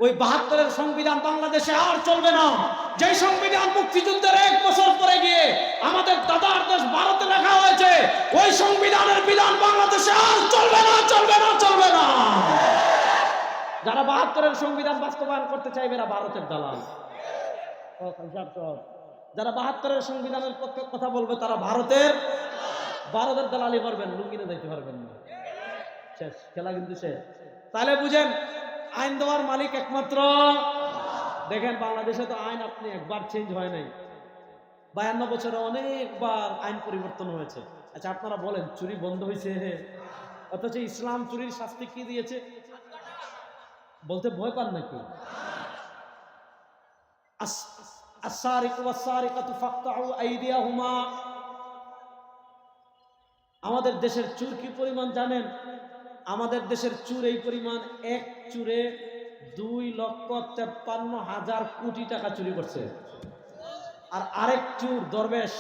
ওই ৭২-এর সংবিধান বাংলাদেশে আর চলবে না। যে সংবিধান মুক্তিযুদ্ধের ১ বছর পরে গিয়ে আমাদের দাদার দেশ ভারতে লেখা হয়েছে, ওই সংবিধানের বিধান বাংলাদেশে আর চলবে না, চলবে না, চলবে না। যারা ৭২-এর সংবিধান বাস্তবায়ন করতে চাইবে না ভারতের দালাল। যারা ৭২-এর সংবিধানের পক্ষে কথা বলবে তারা ভারতের দালালি করবেন, লুঙ্গিনে যাইতে পারবেন না। শেষ খেলা কিন্তু শেষ। তাহলে বুঝেন, আইন দেওয়ার মালিক একমাত্র। দেখেন বাংলাদেশে তো আইন আপনি একবার চেঞ্জ হয় নাই, ৫২ বছরে অনেকবার আইন পরিবর্তন হয়েছে। আচ্ছা আপনারা বলেন, চুরি বন্ধ হয়েছে? অথচ ইসলাম চুরির শাস্তি কি দিয়েছে বলতে ভয় পান নাকি? আমাদের দেশের চুর কি পরিমাণ জানেন? আমাদের দেশের চুর এই পরিমাণ, এক চুরে ২,৫৩,০০০ কোটি টাকা চুরি করছে। আর আরেক চুর দরবেশ,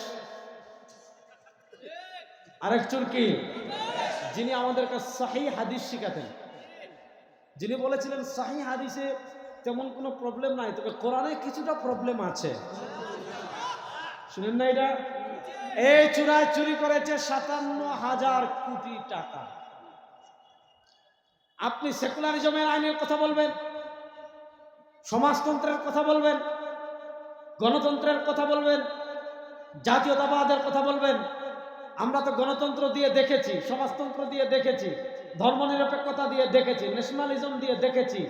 আরেক চুর কি, যিনি আমাদেরকে সহিহ হাদিস শিখাতেন, যিনি বলেছিলেন সহিহ হাদিসে তেমন কোনো প্রবলেম নাই, তবে কোরআনে কিছুটা প্রবলেম আছে। শুনেন না এটা? এই চুরায় চুরি করেছে ৫৭,০০০ কোটি টাকা। আপনি সেকুলারিজমের আইনের কথা বলবেন, সমাজতন্ত্রের কথা বলবেন, গণতন্ত্রের কথা বলবেন, জাতীয়তাবাদের কথা বলবেন। আমরা তো গণতন্ত্র দিয়ে দেখেছি, সমাজতন্ত্র দিয়ে দেখেছি, ধর্মনিরপেক্ষতা দিয়ে দেখেছি, ন্যাশনালিজম দিয়ে দেখেছি।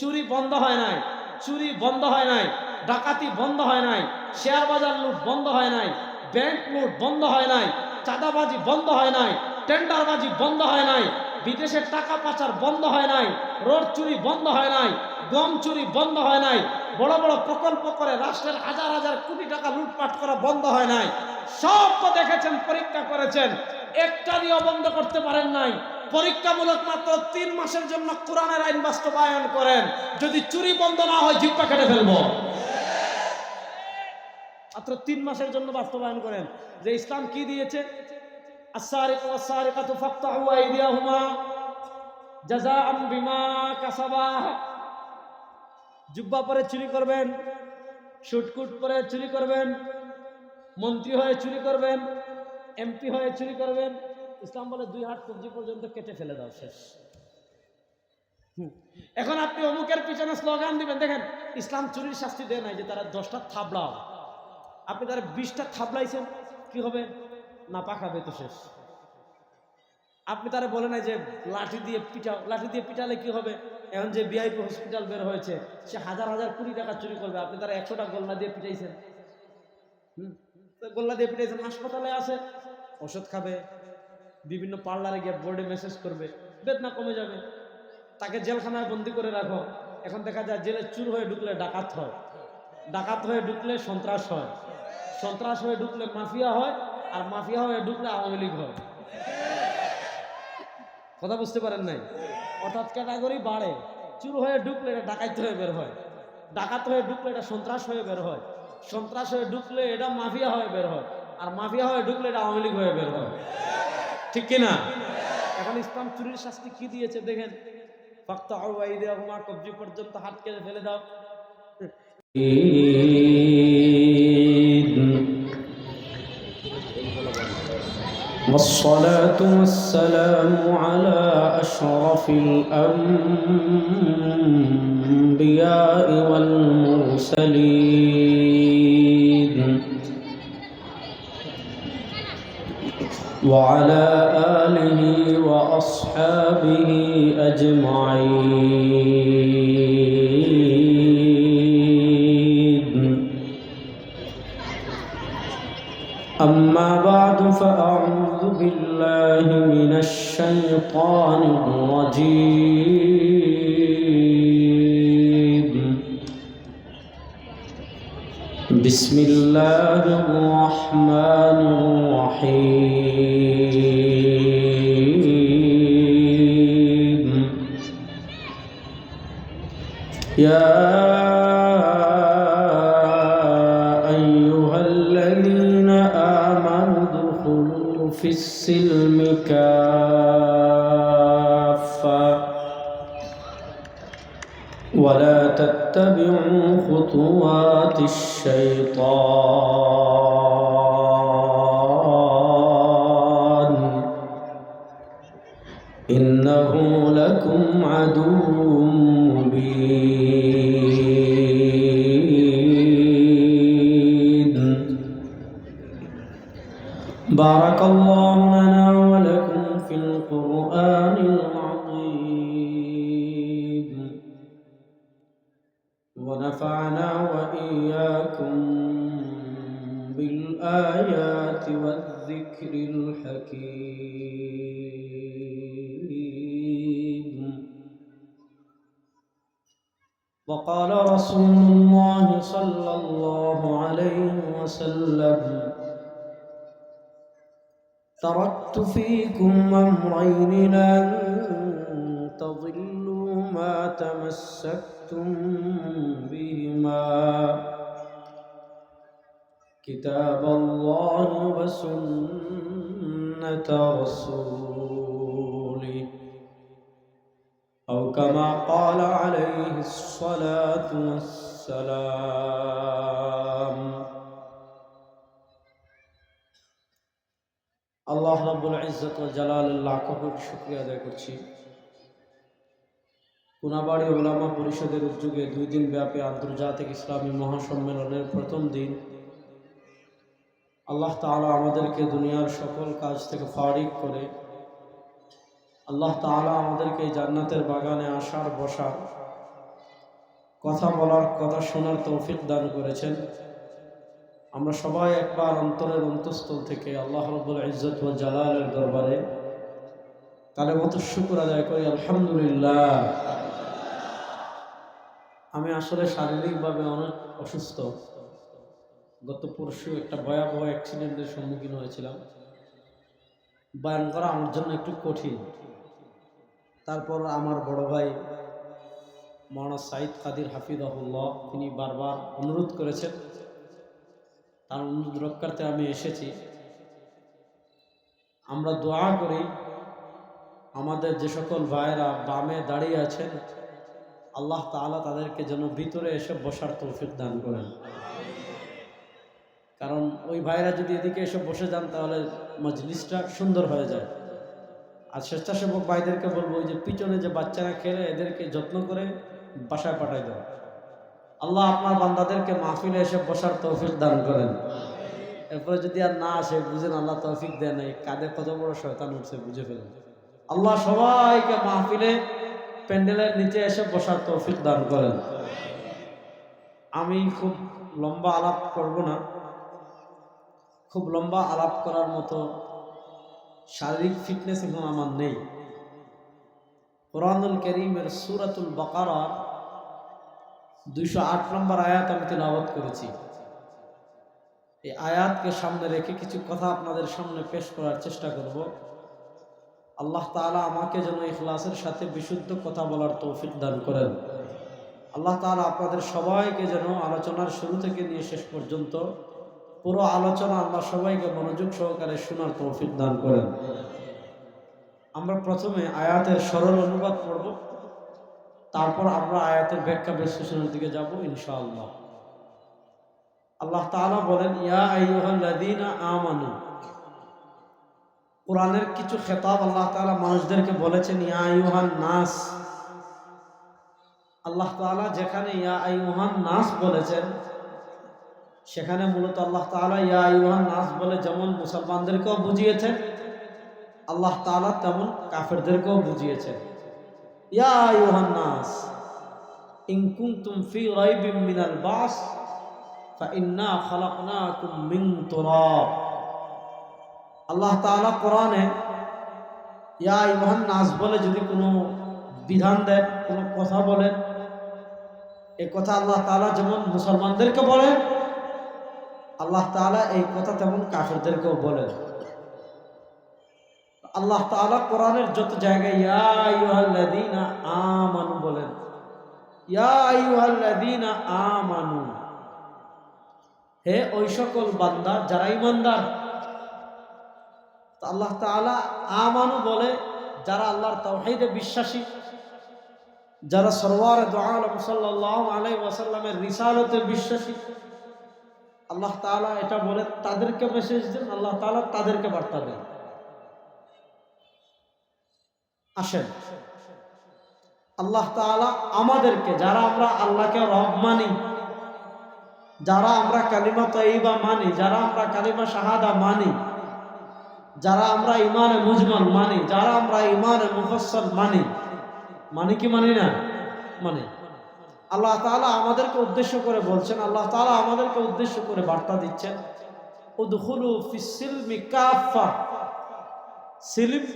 চুরি বন্ধ হয় নাই, চুরি বন্ধ হয় নাই, ডাকাতি বন্ধ হয় নাই, শেয়ার বাজার লুট বন্ধ হয় নাই, ব্যাংক লুট বন্ধ হয় নাই, চাঁদাবাজি বন্ধ হয় নাই, টেন্ডারবাজি বন্ধ হয় নাই, বিদেশের টাকা পাচার বন্ধ হয় নাই, রোড চুরি বন্ধ হয় নাই, গম চুরি বন্ধ হয় নাই, বড় বড় প্রকল্প করে রাষ্ট্রের হাজার হাজার কোটি টাকা লুটপাট করা বন্ধ হয় নাই। সব তো দেখেছেন, পরীক্ষা করেছেন, একটা দিয়ে বন্ধ করতে পারেন নাই। পরীক্ষামূলক মাত্র ৩ মাসের জন্য কোরআনের আইন বাস্তবায়ন করেন, যদি চুরি বন্ধ না হয় জিহ্বা কেটে ফেলবো। মাত্র ৩ মাসের জন্য বাস্তবায়ন করেন। যে ইসলাম কি দিয়েছে, আস-সারিকু ওয়াস-সারিকাতু ফাকতাউ আইদিয়াহুমা জাযাআন বিমা কাসাবা। জুব্বা পরে চুরি করবেন, শুটকুট পরে চুরি করবেন, মন্ত্রী হয়ে চুরি করবেন, এমপি হয়ে চুরি করবেন, ইসলাম বলে 2 হাত কবজি পর্যন্ত কেটে ফেলে দাও, শেষ। এখন আপনি অমুকের পিছনে স্লোগান দিবেন, দেখেন ইসলাম চুরির শাস্তি দেয় নাই যে তারা 10টা থাবড়াও, আপনি তারা 20টা থাবড়াইছেন, কি হবে? না পাকাবে তো, শেষ। আপনি তারা বলে নাই যে লাঠি দিয়ে পিটাও, লাঠি দিয়ে পিটালে কি হবে? এখন যে ভিআইপি হসপিটাল বের হয়েছে, সে হাজার হাজার কোটি টাকা চুরি করবে, আপনি তারা 100টা গোল্লা দিয়ে পিটাইছেন। গোল্লা দিয়ে পিটাইছেন, হাসপাতালে আছে, ওষুধ খাবে, বিভিন্ন পার্লারে গিয়ে বোর্ডে মেসেজ করবে, বেদনা কমে যাবে। তাকে জেলখানায় বন্দি করে রাখো। এখন দেখা যায় জেলে চুর হয়ে ঢুকলে ডাকাত হয়, ডাকাত হয়ে ঢুকলে সন্ত্রাস হয়, সন্ত্রাস হয়ে ঢুকলে মাফিয়া হয়, আর মাফিয়া হয়ে ঢুকলে আওয়ামী লীগ হয়। কথা বুঝতে পারেন নাই? অর্থাৎ ক্যাটাগরি বাড়ে। চুর হয়ে ঢুকলে এটা ডাকাত হয়ে বের হয়, ডাকাত হয়ে ঢুকলে এটা সন্ত্রাস হয়ে বের হয়, সন্ত্রাস হয়ে ঢুকলে এটা মাফিয়া হয়ে বের হয়, আর মাফিয়া হয়ে ঢুকলে এটা আওয়ামী লীগ হয়ে বের হয়। ঠিক কিনা? এখন ইসলাম চুরির শাস্তি কি দিয়েছে দেখেন, ফাকতাউ আইদিয়াহুমা, কবজি পর্যন্ত হাত কেটে ফেলে দাও। والصلاة والسلام على أشرف الأنبياء والمرسلين وعلى آله وأصحابه أجمعين. أما بعد فأعوذ بالله من الشيطان الرجيم. بسم الله الرحمن الرحيم. يا أيها الذين آمنوا ادخلوا في السلم كافة ولا تتبعوا خطوات الشيطان إنه لكم عدو مبين. بارك الله لنا ولكم في القرآن العظيم ونفعنا وإياكم بالآيات والذكر الحكيم. وقال رسول الله صلى الله عليه وسلم: تركت فيكم أمرين لن تضلوا ما تمسكتم بهما كتاب الله وسنة رسوله أو كما قال عليه الصلاة والسلام. আল্লাহ রাব্বুল ইজ্জত ওয়াল জালালের লাখ কোটি শুকরিয়া আদায় করছি। কোনাবাড়ি উলামা পরিষদের উদ্যোগে 2 দিন ব্যাপী আন্তর্জাতিক ইসলামী মহাসম্মেলনের প্রথম দিন আল্লাহ তাআলা আমাদেরকে দুনিয়ার সকল কাজ থেকে ফারিগ করে আল্লাহ তাআলা আমাদেরকে এই জান্নাতের বাগানে আসার, বসার, কথা বলার, কথা শোনার তৌফিক দান করেছেন। আমরা সবাই একবার অন্তরের অন্তঃস্থল থেকে আল্লাহ রাব্বুল ইজ্জত ওয়াল জালালের দরবারে তার মতো শুকর আদায় করি, আলহামদুলিল্লাহ। আমি আসলে শারীরিকভাবে অনেক অসুস্থ। গত পরশু একটা ভয়াবহ অ্যাক্সিডেন্টের সম্মুখীন হয়েছিলাম। বয়ান করা আমার জন্য একটু কঠিন। তারপর আমার বড় ভাই মাওলানা সাইদ কাদির হাফিজাহুল্লাহ তিনি বারবার অনুরোধ করেছেন, তার অনুরোধ রক্ষার্থে আমি এসেছি। আমরা দোয়া করি আমাদের যে সকল ভাইরা বামে দাঁড়িয়ে আছেন আল্লাহ তাআলা তাদেরকে যেন ভিতরে এসে বসার তৌফিক দান করেন। কারণ ওই ভাইরা যদি এদিকে এসে বসে যান তাহলে মজলিসটা সুন্দর হয়ে যায়। আর স্বেচ্ছাসেবক ভাইদেরকে বলবো ওই যে পিছনে যে বাচ্চারা খেলে এদেরকে যত্ন করে বাসায় পাঠাই দেওয়া। আল্লাহ আপনার বান্দাদেরকে মাহফিলে এসে বসার তৌফিক দান করেন। এরপরে যদি আর না আসে বুঝেন আল্লাহ তৌফিক দেয় নাই, কাঁধে কত বড় শয়তান উঠছে বুঝে ফেলেন। আল্লাহ সবাইকে মাহফিলে প্যান্ডেলের নিচে এসে বসার তৌফিক দান করেন। আমি খুব লম্বা আলাপ করব না, খুব লম্বা আলাপ করার মতো শারীরিক ফিটনেস এখন আমার নেই। কোরআনুল কারীমের সূরাতুল বাকারার 208 নম্বর আয়াত আমি তিলাওয়াত করেছি। এই আয়াতকে সামনে রেখে কিছু কথা আপনাদের সামনে পেশ করার চেষ্টা করব। আল্লাহ তাআলা আমাকে যেন ইখলাসের সাথে বিশুদ্ধ কথা বলার তৌফিক দান করেন। আল্লাহ তাআলা আপনাদের সবাইকে যেন আলোচনার শুরু থেকে নিয়ে শেষ পর্যন্ত পুরো আলোচনা আমরা সবাইকে মনোযোগ সহকারে শোনার তৌফিক দান করেন। আমরা প্রথমে আয়াতের সরল অনুবাদ পড়ব, তারপর আমরা আয়াতের ব্যাখ্যা বিশ্লেষণের দিকে যাব ইনশাআল্লাহ। আল্লাহ তাআলা বলেন, ইয়া আইয়ুহাল্লাযীনা আমানু। কোরআনের কিছু খেতাব আল্লাহ তাআলা মানুষদেরকে বলেছেন ইয়া আইয়ুহান নাস। আল্লাহ তাআলা যেখানে ইয়া আইয়ুহান নাস বলেছেন সেখানে মূলত আল্লাহ তাআলা ইয়া আইয়ুহান নাস বলে যেমন মুসলমানদেরকেও বুঝিয়েছেন আল্লাহ তাআলা তেমন কাফেরদেরকেও বুঝিয়েছেন। ইয়া আইয়ুহান নাস ইন কুনতুম ফি রাইবিন মিনাল বাস ফাইন্না খালাকনাকুম মিন তুরাব। আল্লাহ তাআলা কোরআনে ইয়া আইয়ুহান নাস বলে যদি কোনো বিধান দেন, কোনো কথা বলেন, এই কথা আল্লাহ তাআলা যেমন মুসলমানদেরকে বলেন আল্লাহ তাআলা এই কথা তেমন কাফেরদেরকেও বলেন। আল্লাহ তাআলা কোরআনের যত জায়গায় ইয়া আইয়ুহাল্লাযীনা আমানু বলেন, ইয়া আইয়ুহাল্লাযীনা আমানু, হে ওই সকল বান্দা যারা ঈমানদার। আল্লাহ তাআলা আমানু বলে যারা আল্লাহর তাওহীদে বিশ্বাসী, যারা সরওয়ার দু আলম সাল্লাল্লাহু আলাইহি ওয়াসাল্লামের রিসালতে বিশ্বাসী, আল্লাহ তাআলা এটা বলে তাদেরকে মেসেজ দেন, আল্লাহ তাআলা তাদেরকে বার্তা দেন। আসেন আল্লাহ তাআলা আমাদেরকে, যারা আমরা আল্লাহকে রব মানি, যারা আমরা কালিমা তাইয়্যিবা মানি, যারা আমরা কালিমা শাহাদা মানি, যারা আমরা ঈমানে মুজমাল মানি, যারা আমরা ঈমানে মুফাসসাল মানি, মানি কি মানি না? মানি। আল্লাহ তাআলা আমাদেরকে উদ্দেশ্য করে বলছেন, আল্লাহ তাআলা আমাদেরকে উদ্দেশ্য করে বার্তা দিচ্ছেন, উদখুলু ফিস সিলমি কাফা। সিলম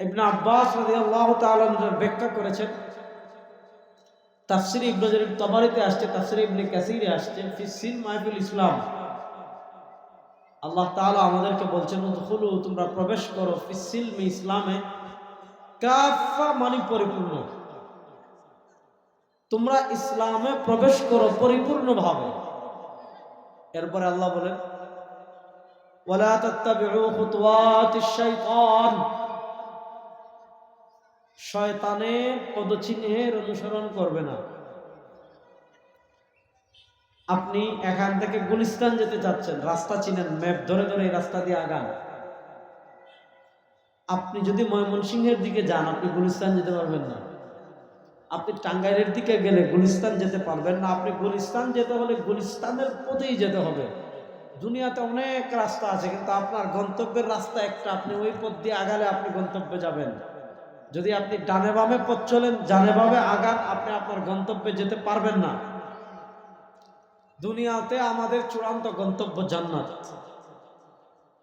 ইবনে আব্বাস রাদিয়াল্লাহু তাআলা ব্যাখ্যা করেছেন, তাফসীর ইবনে জারীর তাবারিতে আসছে, তাফসীর ইবনে কাসিরে আসছে, ফিস সিলম মাহফিল ইসলাম। আল্লাহ তাআলা আমাদেরকে বলছেন, উদখুলু, তোমরা প্রবেশ করো, ফিস সিলমি, ইসলামে, কাফা মানে পরিপূর্ণ, তোমরা ইসলামে প্রবেশ করো পরিপূর্ণভাবে। এরপরে আল্লাহ বলেন, ওয়ালা তাত্তাবিউ খুতুওয়াতিশ শাইতান, শয়তানের পদচিহ্নের অনুসরণ করবে না। আপনি এখান থেকে গুলিস্তান যেতে চাচ্ছেন, রাস্তা চিনেন, ম্যাপ ধরে ধরে এই রাস্তা দিয়ে আগান। আপনি যদি ময়মনসিংহের দিকে যান, আপনি গুলিস্তান যেতে পারবেন না। আপনি টাঙ্গাইলের দিকে গেলে গুলিস্তান যেতে পারবেন না। আপনি গুলিস্তান যেতে হলে গুলিস্তানের পথেই যেতে হবে। দুনিয়াতে অনেক রাস্তা আছে, কিন্তু আপনার গন্তব্যের রাস্তা একটা, আপনি ওই পথ দিয়ে আগালে আপনি গন্তব্যে যাবেন। যদি আপনি ডানে বামে পথ চলেন, ডানে বামে আগান, আপনি আপনার গন্তব্যে যেতে পারবেন না। দুনিয়াতে আমাদের চূড়ান্ত গন্তব্য জান্নাত।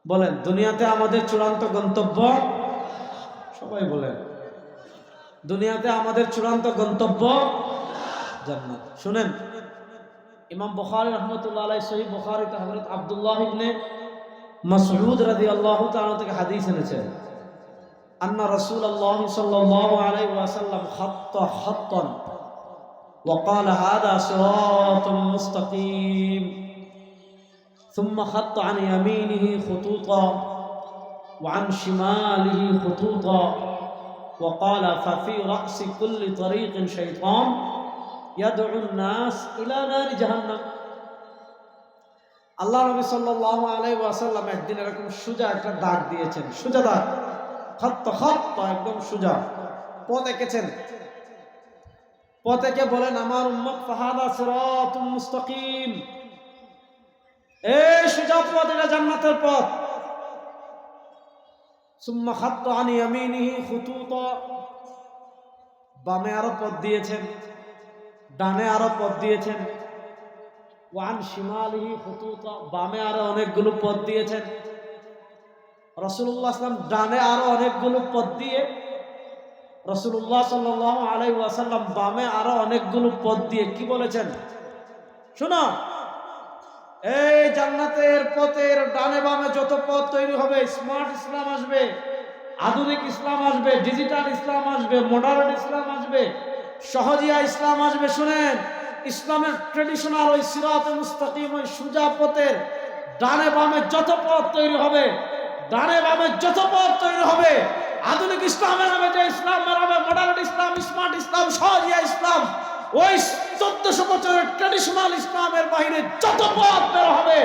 বলেন, দুনিয়াতে আমাদের চূড়ান্ত গন্তব্য, সবাই বলেন, দুনিয়াতে আমাদের চূড়ান্ত গন্তব্য জান্নাত। শুনেন, ইমাম বুখারী রাহমাতুল্লাহ আলাইহি সহিহ বুখারীতে হযরত আব্দুল্লাহ ইবনে মাসউদ রাদিয়াল্লাহু তাআলা থেকে হাদিস এনেছেন, আন্না রাসূলুল্লাহ সাল্লাল্লাহু আলাইহি ওয়াসাল্লাম খাত্তা খাত্তান ওয়া ক্বালা হাযা সিরাতুম মুস্তাকিম ثم خط عن يمينه خطوطا وعن شماله خطوطا وقال ففي رأس كل طريق شيطان يدعو الناس إلى نار جهنم। আল্লাহ নবী সাল্লাল্লাহু আলাইহি ওয়াসাল্লাম একদিন এরকম সোজা একটা দাগ দিয়েছেন, সোজা দাগ, খাত্তা খাত্তা, একদম সোজা পথ এঁকেছেন। পথ এঁকে বলেন, আমার উম্মত ফাহাদা সিরাতুম মুস্তাকিম, এই সোজা পথ, এটা জান্নাতের পথ। সুম্মা খাত্তা আন ইয়ামিনিহি খুতুতা, বামে আরো পথ দিয়েছেন, ডানে আরো পথ দিয়েছেন। ওয়ান শিমালিহি খুতুতা, বামে আরো অনেকগুলো পথ দিয়েছেন। রাসূলুল্লাহ সাল্লাল্লাহু আলাইহি ওয়াসাল্লাম ডানে আরো অনেকগুলো পথ দিয়ে, রাসূলুল্লাহ সাল্লাল্লাহু আলাইহি ওয়াসাল্লাম বামে আরো অনেকগুলো পথ দিয়ে কি বলেছেন? শোনো, এই জান্নাতের পথের ডানে বামে যত পথ তৈরি হবে, স্মার্ট ইসলাম আসবে, আধুনিক ইসলাম আসবে, ডিজিটাল ইসলাম আসবে, মডার্ন ইসলাম আসবে, সহজিয়া ইসলাম আসবে। শুনেন, ইসলামের ট্রেডিশনাল ওই সিরাতে মুস্তাকিম, ওই সোজা পথের ডানে বামে যত পথ তৈরি হবে, ডানে বামে যত পথ তৈরি হবে, আধুনিক ইসলামের নামে যে ইসলাম বেরোবে, মডার্ন ইসলাম, স্মার্ট ইসলাম, সহজিয়া ইসলাম, ওই 1400 বছরের ট্রেডিশনাল ইসলামের বাইরে যত পথ বের হবে,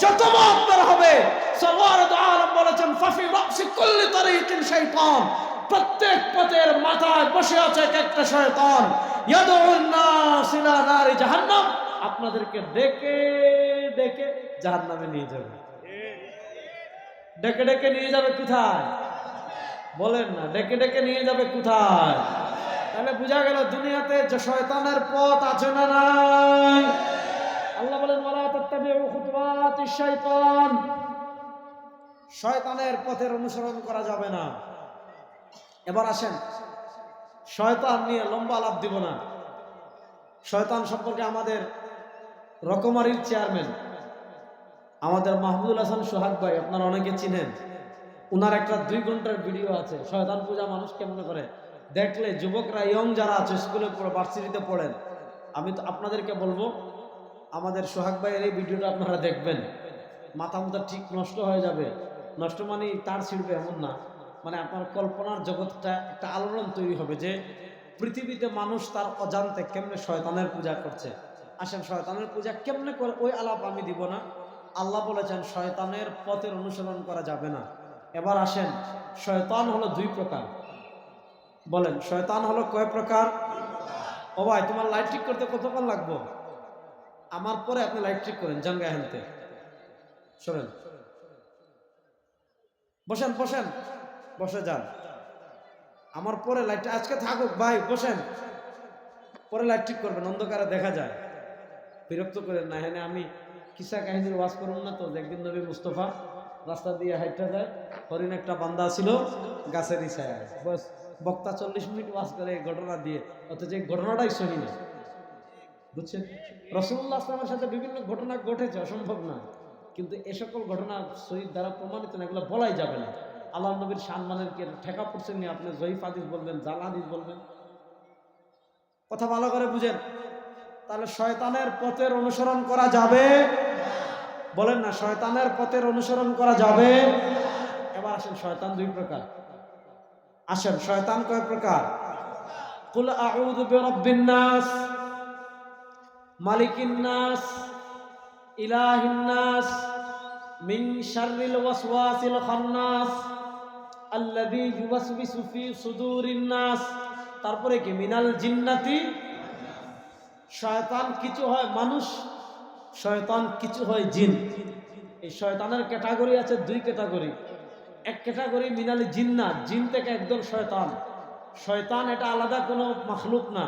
যত পথ বের হবে, সরওয়ার দু আলম বলেছেন, ফাফি রাসি কুল্লি তারিকিন শাইতান, প্রত্যেক পথের মাথায় বসে আছে একটা শয়তান, ইয়াদউন নাস ইলা নারি জাহান্নাম, আপনাদেরকে ডেকে ডেকে জাহান্নামে নিয়ে যাবে। ডেকে ডেকে নিয়ে যাবে কোথায়? বলেন না, ডেকে ডেকে নিয়ে যাবে কোথায়? তাহলে বোঝা গেল দুনিয়াতে যে শয়তানের পথ আছে না নাই? আল্লাহ বলেন, ওয়ালা তাত্তাবিউ খুতুওয়াতিশ শাইতান, শয়তানের পথের অনুসরণ করা যাবে না। এবার আসেন, শয়তান নিয়ে লম্বা আলাপ দিব না। শয়তান সম্পর্কে আমাদের রকমারির চেয়ারম্যান আমাদের মাহমুদুল হাসান সোহাগ ভাই, আপনারা অনেকে চিনেন, উনার একটা 2 ঘন্টার ভিডিও আছে, শয়তান পূজা মানুষ কেমন করে। দেখলে যুবকরা, ইয়ং যারা আছে, স্কুলে ভার্সিটিতে পড়েন, আমি তো আপনাদেরকে বলবো, আমাদের সোহাগ ভাইয়ের এই ভিডিওটা আপনারা দেখবেন, মাথা মুথা ঠিক নষ্ট হয়ে যাবে। নষ্ট মানে তার ছিড়বে এমন না, মানে আপনার কল্পনার জগৎটা একটা আলোড়ন তৈরি হবে যে পৃথিবীতে মানুষ তার অজান্তে কেমনে শয়তানের পূজা করছে। আসেন শয়তানের পূজা কেমনে করে ওই আলাপ আমি দিব না। আল্লাহ বলেছেন শয়তানের পথের অনুসরণ করা যাবে না। এবার আসেন শয়তান হলো দুই প্রকার। বলেন শয়তান হলো কয় প্রকার? ও ভাই তোমার লাইট ঠিক করতে কতক্ষণ লাগবো? আমার পরে আপনি লাইট ঠিক করেন জানগা হেনতে শোনেন। বসেন বসেন বসে যান, আমার পরে লাইটটা আজকে থাকুক ভাই, বসেন, পরে লাইট ঠিক করবেন, অন্ধকারে দেখা যায়। বিরক্ত করেন না। হ্যাঁ আমি কিসা কাহিনীর ওয়াজ করুন না তো। একদিন নবী মুস্তফা রাস্তা দিয়ে হাইটটা যায়, হরিণ একটা বান্দা ছিল গাছের ছায়ায়, বস বক্তা 40 মিনিট ওয়াজ করে এই ঘটনা দিয়ে, অথচ এই ঘটনাটাই সহি না, বুঝছেন? রাসূলুল্লাহ সাল্লাল্লাহু আলাইহি ওয়াসাল্লামের সাথে বিভিন্ন ঘটনা ঘটেছে, অসম্ভব না, কিন্তু এ সকল ঘটনা সহিহ দ্বারা প্রমাণিত না, এগুলো বলাই যাবে না। আল্লাহ নবীর সম্মানের কি ঠেকা পড়ছেন না? আপনি জয়ীফ হাদিস বলবেন, জাল হাদিস বলবেন, কথা ভালো করে বুঝেন। তাহলে শয়তানের পথের অনুসরণ করা যাবে? বলেন না, শয়তানের পথের অনুসরণ করা যাবে? এবার আসেন শয়তান দুই প্রকার। আসেন শয়তান কয় প্রকার? কুল আউযু বিরাব্বিন নাস, মালিকিন নাস, ইলাহিন নাস, মিন শাররিল ওয়াসওয়াসিল খান্নাস আল্লাযী ইউওয়াসবিসু ফি সুদুরিন নাস। তারপরে কি? মিনাল জিন্নাতি। শয়তান কিছু হয় মানুষ, শয়তান কিছু হয় জিন। এই শয়তানের ক্যাটাগরি আছে দুই ক্যাটাগরি। এক ক্যাটাগরি মিনাল জিন্নাত, জিন থেকে একদম শয়তান। শয়তান এটা আলাদা কোনো মাখলুক না,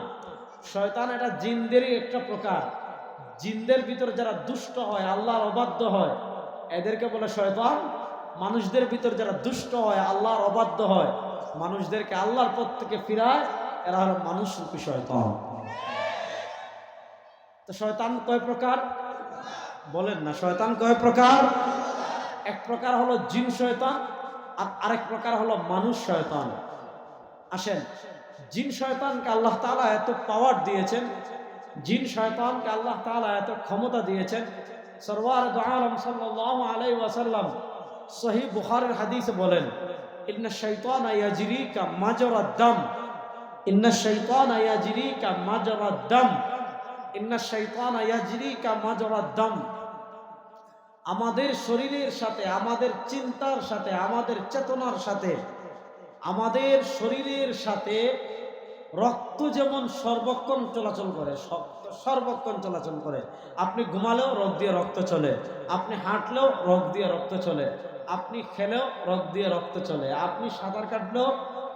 শয়তান এটা জিনদেরই একটা প্রকার। জিনদের ভিতর যারা দুষ্ট হয়, আল্লাহর অবাধ্য হয়, এদেরকে বলে শয়তান। মানুষদের ভিতর যারা দুষ্ট হয়, আল্লাহর অবাধ্য হয়, মানুষদেরকে আল্লাহর পথ থেকে ফিরায়, এরা হলো মানুষ রূপী শয়তান। তো শয়তান কয় প্রকার? বলেন না, শয়তান কয় প্রকার? এক প্রকার হলো জিন শয়তান, আর আরেক প্রকার হলো মানুষ শয়তান। আসেন জিন শয়তানকে আল্লাহ তাআলা এত পাওয়ার দিয়েছেন, জিন শয়তানকে আল্লাহ তাআলা এত ক্ষমতা দিয়েছেন। সরওয়ার দু আলম সাল্লাল্লাহু আলাইহি ওয়াসাল্লাম সহিহ বুখারীর হাদিসে বলেন, ইন্না শাইতানা ইয়াজরিকা মাজরাদ দাম, ইন্না শাইতানা ইয়াজরিকা মাজরাদ দাম, ইন্না শাইতানা ইয়াজরিকা মাজরাদ দাম। আমাদের শরীরের সাথে, আমাদের চিন্তার সাথে, আমাদের চেতনার সাথে, আমাদের শরীরের সাথে রক্ত যেমন সর্বক্ষণ চলাচল করে, সর্বক্ষণ চলাচল করে। আপনি ঘুমালেও রগ দিয়ে রক্ত চলে, আপনি হাঁটলেও রগ দিয়ে রক্ত চলে, আপনি খেলেও রগ দিয়ে রক্ত চলে, আপনি সাঁতার কাটলেও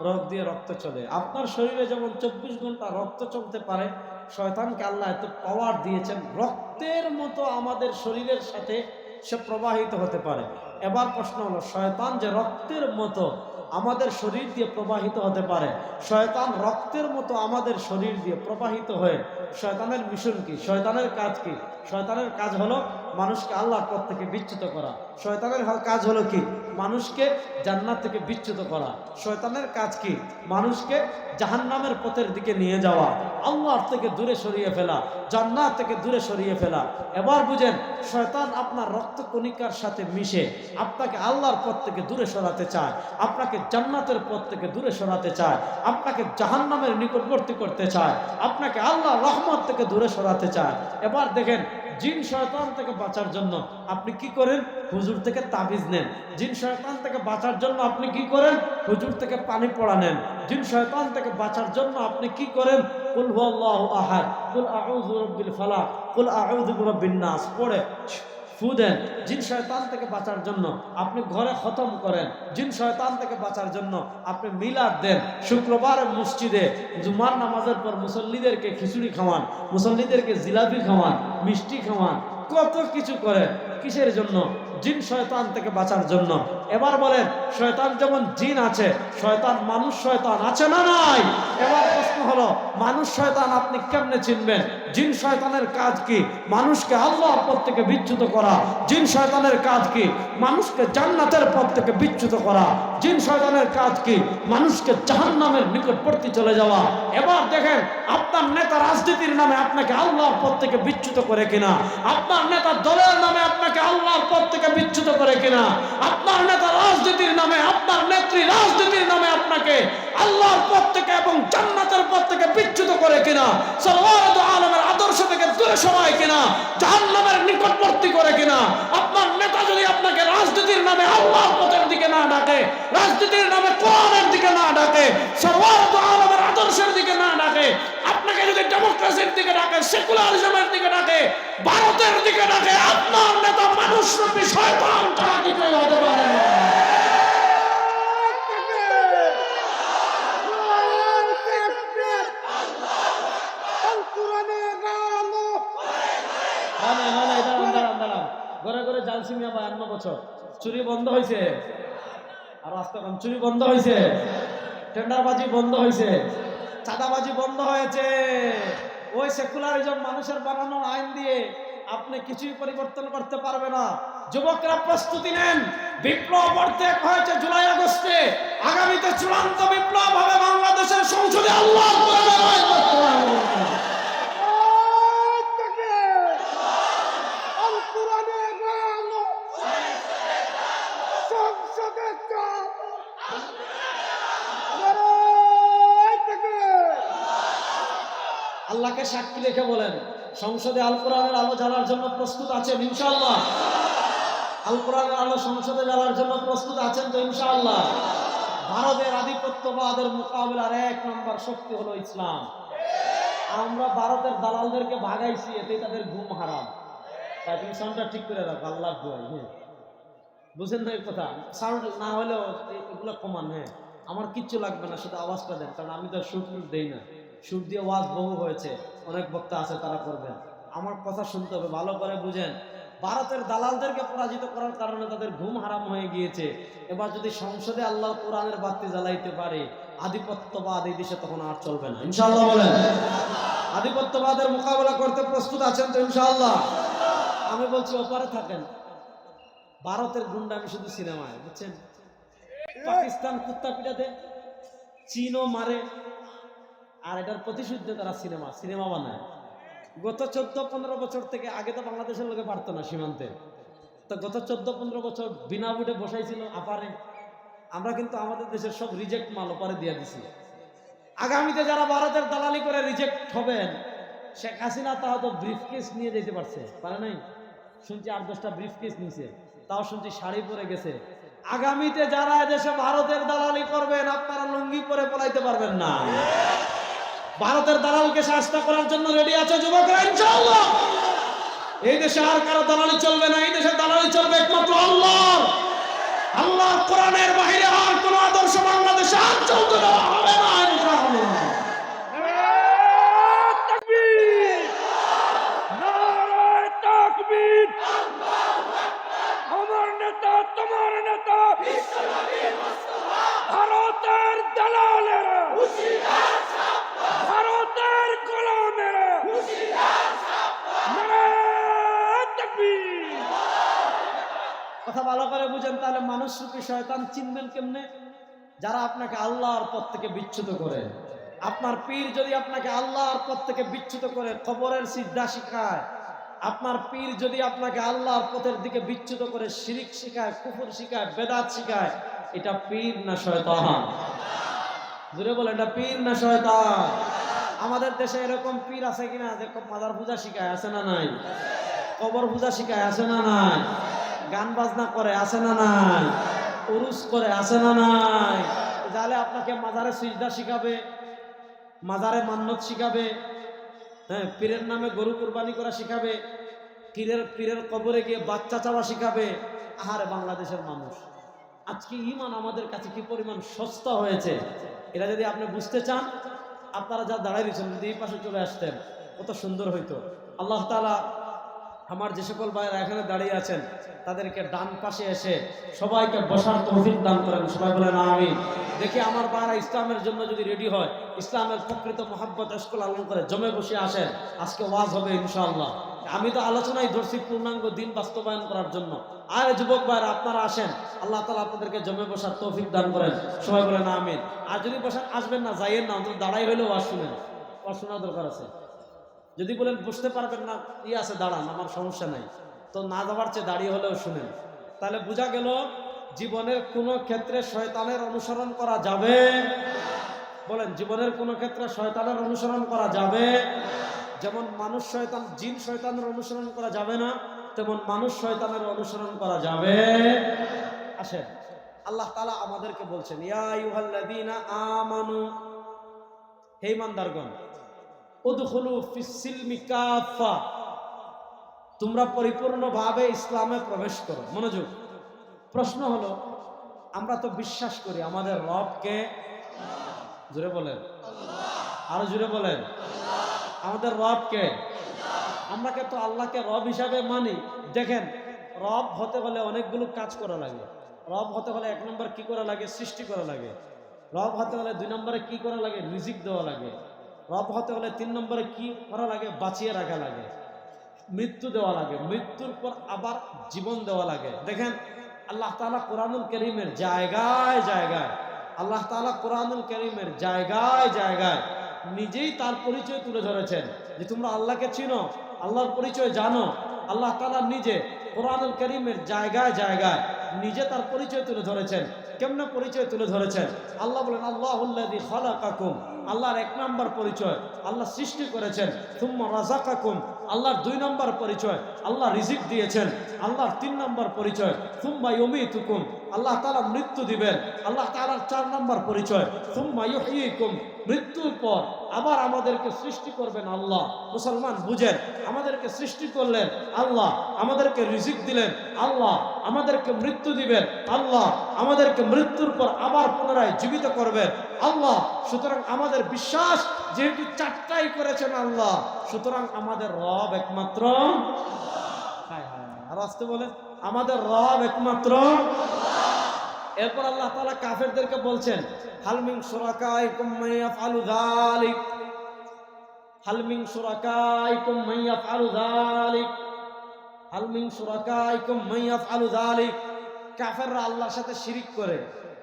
রগ দিয়ে রক্ত চলে। আপনার শরীরে যেমন 24 ঘন্টা রক্ত চলতে পারে, শয়তানকে আল্লাহ এত পাওয়ার দিয়েছেন, রক্তের মতো আমাদের শরীরের সাথে সে প্রবাহিত হতে পারে। এবার প্রশ্ন হলো, শয়তান যে রক্তের মতো আমাদের শরীর দিয়ে প্রবাহিত হতে পারে, শয়তান রক্তের মতো আমাদের শরীর দিয়ে প্রবাহিত হয়ে শয়তানের মিশন কি? শয়তানের কাজ কি? শয়তানের কাজ হলো মানুষকে আল্লাহর পথ থেকে বিচ্যুত করা। শয়তানের কাজ হলো কি? মানুষকে জান্নাত থেকে বিচ্যুত করা। শয়তানের কাজ কি? মানুষকে জাহান্নামের পথের দিকে নিয়ে যাওয়া, আল্লাহর থেকে দূরে সরিয়ে ফেলা, জান্নাত থেকে দূরে সরিয়ে ফেলা। এবার বুঝেন, শয়তান আপনার রক্ত কণিকার সাথে মিশে আপনাকে আল্লাহর পথ থেকে দূরে সরাতে চায়, আপনাকে জান্নাতের পথ থেকে দূরে সরাতে চায়, আপনাকে জাহান্নামের নিকটবর্তী করতে চায়, আপনাকে আল্লাহর রহমত থেকে দূরে সরাতে চায়। এবার দেখেন, জিন শয়তান থেকে বাঁচার জন্য আপনি কি করেন? হুজুর থেকে তাবিজ নেন। জিন শয়তান থেকে বাঁচার জন্য আপনি কি করেন? হুজুর থেকে পানি পড়া নেন। জিন শয়তান থেকে বাঁচার জন্য আপনি কি করেন? কুল হুয়াল্লাহু আহাদ, কুল আউযু বিরাব্বিল ফালাক, কুল আউযু বিরাব্বিন নাস পড়ে ফু দেন। জিন শয়তান থেকে বাঁচার জন্য আপনি ঘরে খতম করেন। জিন শয়তান থেকে বাঁচার জন্য আপনি মিলাদ দেন। শুক্রবারে মসজিদে জুমার নামাজের পর মুসল্লিদেরকে খিচুড়ি খাওয়ান, মুসল্লিদেরকে জিলাপি খাওয়ান, মিষ্টি খাওয়ান, কত কিছু করেন। কিসের জন্য? জিন শয়তান থেকে বাঁচার জন্য। এবার বলেন, শয়তান যেমন জিন আছে, শয়তান মানুষ শয়তান আছে না নাই? এবার প্রশ্ন হলো, মানুষ শয়তান আপনি কেমনে চিনবেন? জিন শয়তানের কাজ কি? মানুষকে আল্লাহর পথ থেকে বিচ্যুত করা। জিন শয়তানের কাজ কি? মানুষকে জান্নাতের পথ থেকে বিচ্যুত করা। জিন শয়তানের কাজ কি? মানুষকে জাহান্নামের নিকটবর্তী চলে যাওয়া। এবার দেখেন, আপনার নেতা রাজনীতির নামে আপনাকে আল্লাহর পথ থেকে বিচ্যুত করে কিনা, আপনার নেতা দলের নামে আপনাকে আল্লাহর পথ থেকে বিচ্যুত করে কিনা, আপনার নেতা রাজনীতির নামে, আপনার নেত্রী রাজনীতির নামে আপনাকে আল্লাহর পথ থেকে এবং জান্নাতের পথ থেকে বিচ্যুত করে কিনা, সাল্লাল্লাহু আলাইহির আদর্শ থেকে দূরে সরায় কিনা, জাহান্নামের নিকটবর্তী করে কিনা। আপনার নেতা যদি আপনাকে রাজনীতির নামে আল্লাহর পথের দিকে না ডাকে, রাজনীতির নামে কোরআনের দিকে না ডাকে, সাল্লাল্লাহু আলাইহির আদর্শের দিকে না ডাকে, আপনাকে যদি ডেমোক্রেসির দিকে ডাকে, সেকুলারিজমের দিকে ডাকে, ভারতের দিকে ডাকে, আপনার নেতা মানুষরূপী শয়তান ছাড়া কিছুই হতে পারে না। ঘরে ঘরে জালসিমিয়া 52 বছর, চুরি বন্ধ হয়েছে, আর রাস্তাঘাট চুরি বন্ধ হয়েছে, টেন্ডারবাজি বন্ধ হয়েছে, চাঁদাবাজি বন্ধ হয়েছে। ওই সেকুলারিজম মানুষের বানানো আইন দিয়ে আপনি কিছুই পরিবর্তন করতে পারবে না। যুবকরা প্রস্তুতি নেন, বিপ্লব অর্ধেক হয়েছে জুলাই আগস্টে, আগামীতে চূড়ান্ত বিপ্লব হবে বাংলাদেশের সংসদে। আল্লাহু আকবার। আল্লাহকে সাক্ষী রেখে বলেন, সংসদে আল কোরআনের আলো জ্বালার জন্য প্রস্তুত আছেন ইনশাআল্লাহ? আল কোরআনের আলো সংসদে জ্বালার জন্য প্রস্তুত আছেন তো ইনশাআল্লাহ? ভারতের আধিপত্যবাদের মোকাবিলার 1 নম্বর শক্তি হলো ইসলাম। আমরা ভারতের দালালদেরকে ভাগাইছি, এতেই তাদের ঘুম হারাম। তাই তুমি সাউন্ডটা ঠিক করে রাখো, আল্লাহ দোয়াই। হ্যাঁ, বুঝেন না এই কথা? সাউন্ড না হলেও এগুলো কমান। হ্যাঁ, আমার কিচ্ছু লাগবে না, শুধু আওয়াজটা দেন, কারণ আমি তো সুর দেই না। সুর দিয়ে ওয়াজ বহু হয়েছে, অনেক বক্তা আছে, তারা করবেন। আমার কথা শুনতে হবে, ভালো করে বুঝেন। ভারতের দালালদেরকে পরাজিত করার কারণে তাদের ঘুম হারাম হয়ে গিয়েছে। এবার যদি সংসদে আল্লাহ কোরআনের বাতি জ্বালাইতে পারে, আধিপত্যবাদ এই দেশে তখন আর চলবে না ইনশাআল্লাহ। বলেন, আধিপত্যবাদের মোকাবেলা করতে প্রস্তুত আছেন তো ইনশাআল্লাহ? আমি বলছি ওপারে থাকেন, ভারতের গুন্ডামি শুধু সিনেমায়, বুঝছেন? পাকিস্তান কুত্তা পিটাতে, চীনও মারে, আর এটার প্রতিশোধ তারা সিনেমা বানায়। গত 14-15 বছর থেকে, আগে তো বাংলাদেশের লোকে পারতো না সীমান্তে, তো গত 14-15 বছর বিনা বুটে বসাইছিল আপারে। আমরা কিন্তু আমাদের দেশের সব রিজেক্ট মাল ওপারে দিয়ে দিছি। আগামীতে যারা ভারতের দালালি করে রিজেক্ট হবেন, শেখ হাসিনা তাও তো ব্রিফকেস নিয়ে যেতে পারে নাই? শুনছি 8-10টা ব্রিফকেস নিয়েছে, তাও শুনছি শাড়ি পরে গেছে। আগামীতে যারা এদেশে ভারতের দালালি করবেন, আপনারা লুঙ্গি পরে পলাইতে পারবেন না। ভারতের দালালকে শাস্তি করার জন্য রেডি আছে যুবকরা ইনশাআল্লাহ। এই দেশে আর কারো দালালি চলবে না, এই দেশে দালালি চলবে একমাত্র আল্লাহর। আল্লাহর কোরআনের বাইরে আর কোন আদর্শ বাংলাদেশে আর চলতে দেওয়া হবে না ইনশাআল্লাহ। নারে তাকবীর, নারে তাকবীর। আমার নেতা, তোমার নেতা, বিশ্বনবী মুস্তাফা, ভারতের দালালেরা হুঁশিয়ার, ভারতের গোলামেরা হুঁশিয়ার। নারে তাকবীর। কথা ভালো করে বুঝেন, তাহলে মানুষরূপী শয়তান চিনবেন কেমনে? যারা আপনাকে আল্লাহর পথ থেকে বিচ্যুত করে। আপনার পীর যদি আপনাকে আল্লাহর পথ থেকে বিচ্যুত করে কবরের সিজদা শিখায়, আপনার পীর যদি আপনাকে আল্লাহর পথের দিকে বিচ্যুত করে শিরিক শিখায়, কুফর শিখায়, বেদাত শিখায়, এটা পীর না শয়তান? জোরে বলেন, এটা পীর না শয়তান? আমাদের দেশে এরকম পীর আছে কিনা যে মাজার পূজা শিখায়, আছে না নাই? কবর পূজা শিখায়, আছে না নাই? গান বাজনা করে, আছে না নাই? উরুস করে, আছে না নাই? তাহলে আপনাকে মাজারে সিজদা শিখাবে, মাজারে মান্নত শিখাবে, হ্যাঁ, পীরের নামে গরু কুরবানি করা শিখাবে, পীরের কবরে গিয়ে বাচ্চা চাওয়া শিখাবে। আহারে বাংলাদেশের মানুষ, আজকে ঈমান আমাদের কাছে কি পরিমাণ সস্তা হয়েছে, এটা যদি আপনি বুঝতে চান, আপনারা যা দাঁড়াই দিয়েছেন, যদি এই পাশে চলে আসতেন কত সুন্দর হইতো। আল্লাহ তাআলা আমার যে সকল ভাইরা এখানে দাঁড়িয়ে আছেন, তাদেরকে ডান পাশে এসে সবাইকে বসার তৌফিক দান করেন। সবাই বলেন আমিন। দেখি আমার ভাইরা ইসলামের জন্য যদি রেডি হয়, ইসলামের প্রকৃত মহব্বত ইশক লালন করে জমে বসে আসেন, আজকে ওয়াজ হবে ইনশাআল্লাহ। আমি তো আলোচনায় ধরছি পূর্ণাঙ্গ দিন বাস্তবায়ন করার জন্য। আর যুবক ভাইরা আপনারা আসেন, আল্লাহ তাআলা আপনাদেরকে জমে বসার তৌফিক দান করেন। সবাই বলেন আমিন। আর যদি বসেন, আসবেন না, যাইয়েন না, অন্তত দাঁড়াই হইলেও ওয়াজ শুনেন, ওয়াজ শোনার দরকার আছে। যদি বলেন বসতে পারবেন না, আছে দাঁড়ান, আমার সমস্যা নাই, তো না যাবার চেয়ে দাঁড়িয়ে হলেও শুনেন। তাহলে বোঝা গেল জীবনের কোনো ক্ষেত্রে শয়তানের অনুসরণ করা যাবে? বলেন, জীবনের কোনো ক্ষেত্রে শয়তানের অনুসরণ করা যাবে? যেমন মানুষ শয়তান, জিন শয়তানের অনুসরণ করা যাবে না, তেমন মানুষ শয়তানের অনুসরণ করা যাবে। আসেন, আল্লাহ তাআলা আমাদেরকে বলছেন, ইয়া আইয়ুহাল্লাযীনা আমানু, হে ঈমানদারগণ, উদখুলু ফিস সিলমি কাফা, তোমরা পরিপূর্ণভাবে ইসলামে প্রবেশ করো। মনোযোগ, প্রশ্ন হলো, আমরা তো বিশ্বাস করি আমাদের রবকে, জোরে বলেন, আরো জোরে বলেন, আমাদের রবকে, আমরা তো আল্লাহকে রব হিসাবে মানি। দেখেন, রব হতে হলে অনেকগুলো কাজ করা লাগে। রব হতে হলে 1 নম্বর কি করা লাগে? সৃষ্টি করা লাগে। রব হতে হলে 2 নম্বরে কি করা লাগে? রিজিক দেওয়া লাগে। রব হতে হলে 3 নম্বরে কি করা লাগে? বাঁচিয়ে রাখা লাগে, মৃত্যু দেওয়া লাগে, মৃত্যুর পর আবার জীবন দেওয়া লাগে। দেখেন, আল্লাহ তাআলা কোরআনুল কারীমের জায়গায় জায়গায়, আল্লাহ তাআলা কোরআনুল কারীমের জায়গায় জায়গায় নিজেই তার পরিচয় তুলে ধরেছেন যে তোমরা আল্লাহকে চিনো, আল্লাহর পরিচয় জানো। আল্লাহ তাআলা নিজে কোরআনুল কারীমের জায়গায় জায়গায় নিজে তার পরিচয় তুলে ধরেছেন। কেমনে পরিচয় তুলে ধরেছেন? আল্লাহ বলেন, আল্লাহুল্লাযী খালাকাকুম, আল্লাহর 1 নম্বর পরিচয় আল্লাহ সৃষ্টি করেছেন। সুম্মা রাযাকাকুম, আল্লাহর 2 নম্বর পরিচয় আল্লাহ রিজিক দিয়েছেন। আল্লাহর 3 নম্বর পরিচয় সুম্মা ইউমীতুকুম, আল্লাহ তাআলা মৃত্যু দিবেন। আল্লাহ তাআলার 4 নম্বর পরিচয় সুম্মা ইউহয়ীকুম, মৃত্যুর পর আবার আমাদেরকে সৃষ্টি করবেন আল্লাহ। মুসলমান বুঝেন, আমাদেরকে সৃষ্টি করলেন আল্লাহ, আমাদেরকে রিজিক দিলেন আল্লাহ, আমাদেরকে মৃত্যু দিবেন আল্লাহ, আমাদেরকে মৃত্যুর পর আবার পুনরায় জীবিত করবেন আল্লাহ। সুতরাং আমাদের বিশ্বাস, যেহেতু 4টাই করেছেন আল্লাহ, সুতরাং আমাদের রব একমাত্র। আর আসতে বলেন, আমাদের রব একমাত্র। এরপর আল্লাহ তাআলা কাফেরদেরকে বলছেন, হাল মিন শুরাকাইকুম মান ইয়াফআলু যালিক, হাল মিন শুরাকাইকুম মান ইয়াফআলু যালিক, হাল মিন শুরাকাইকুম মান ইয়াফআলু যালিক। কাফেররা আল্লাহর সাথে শিরিক করে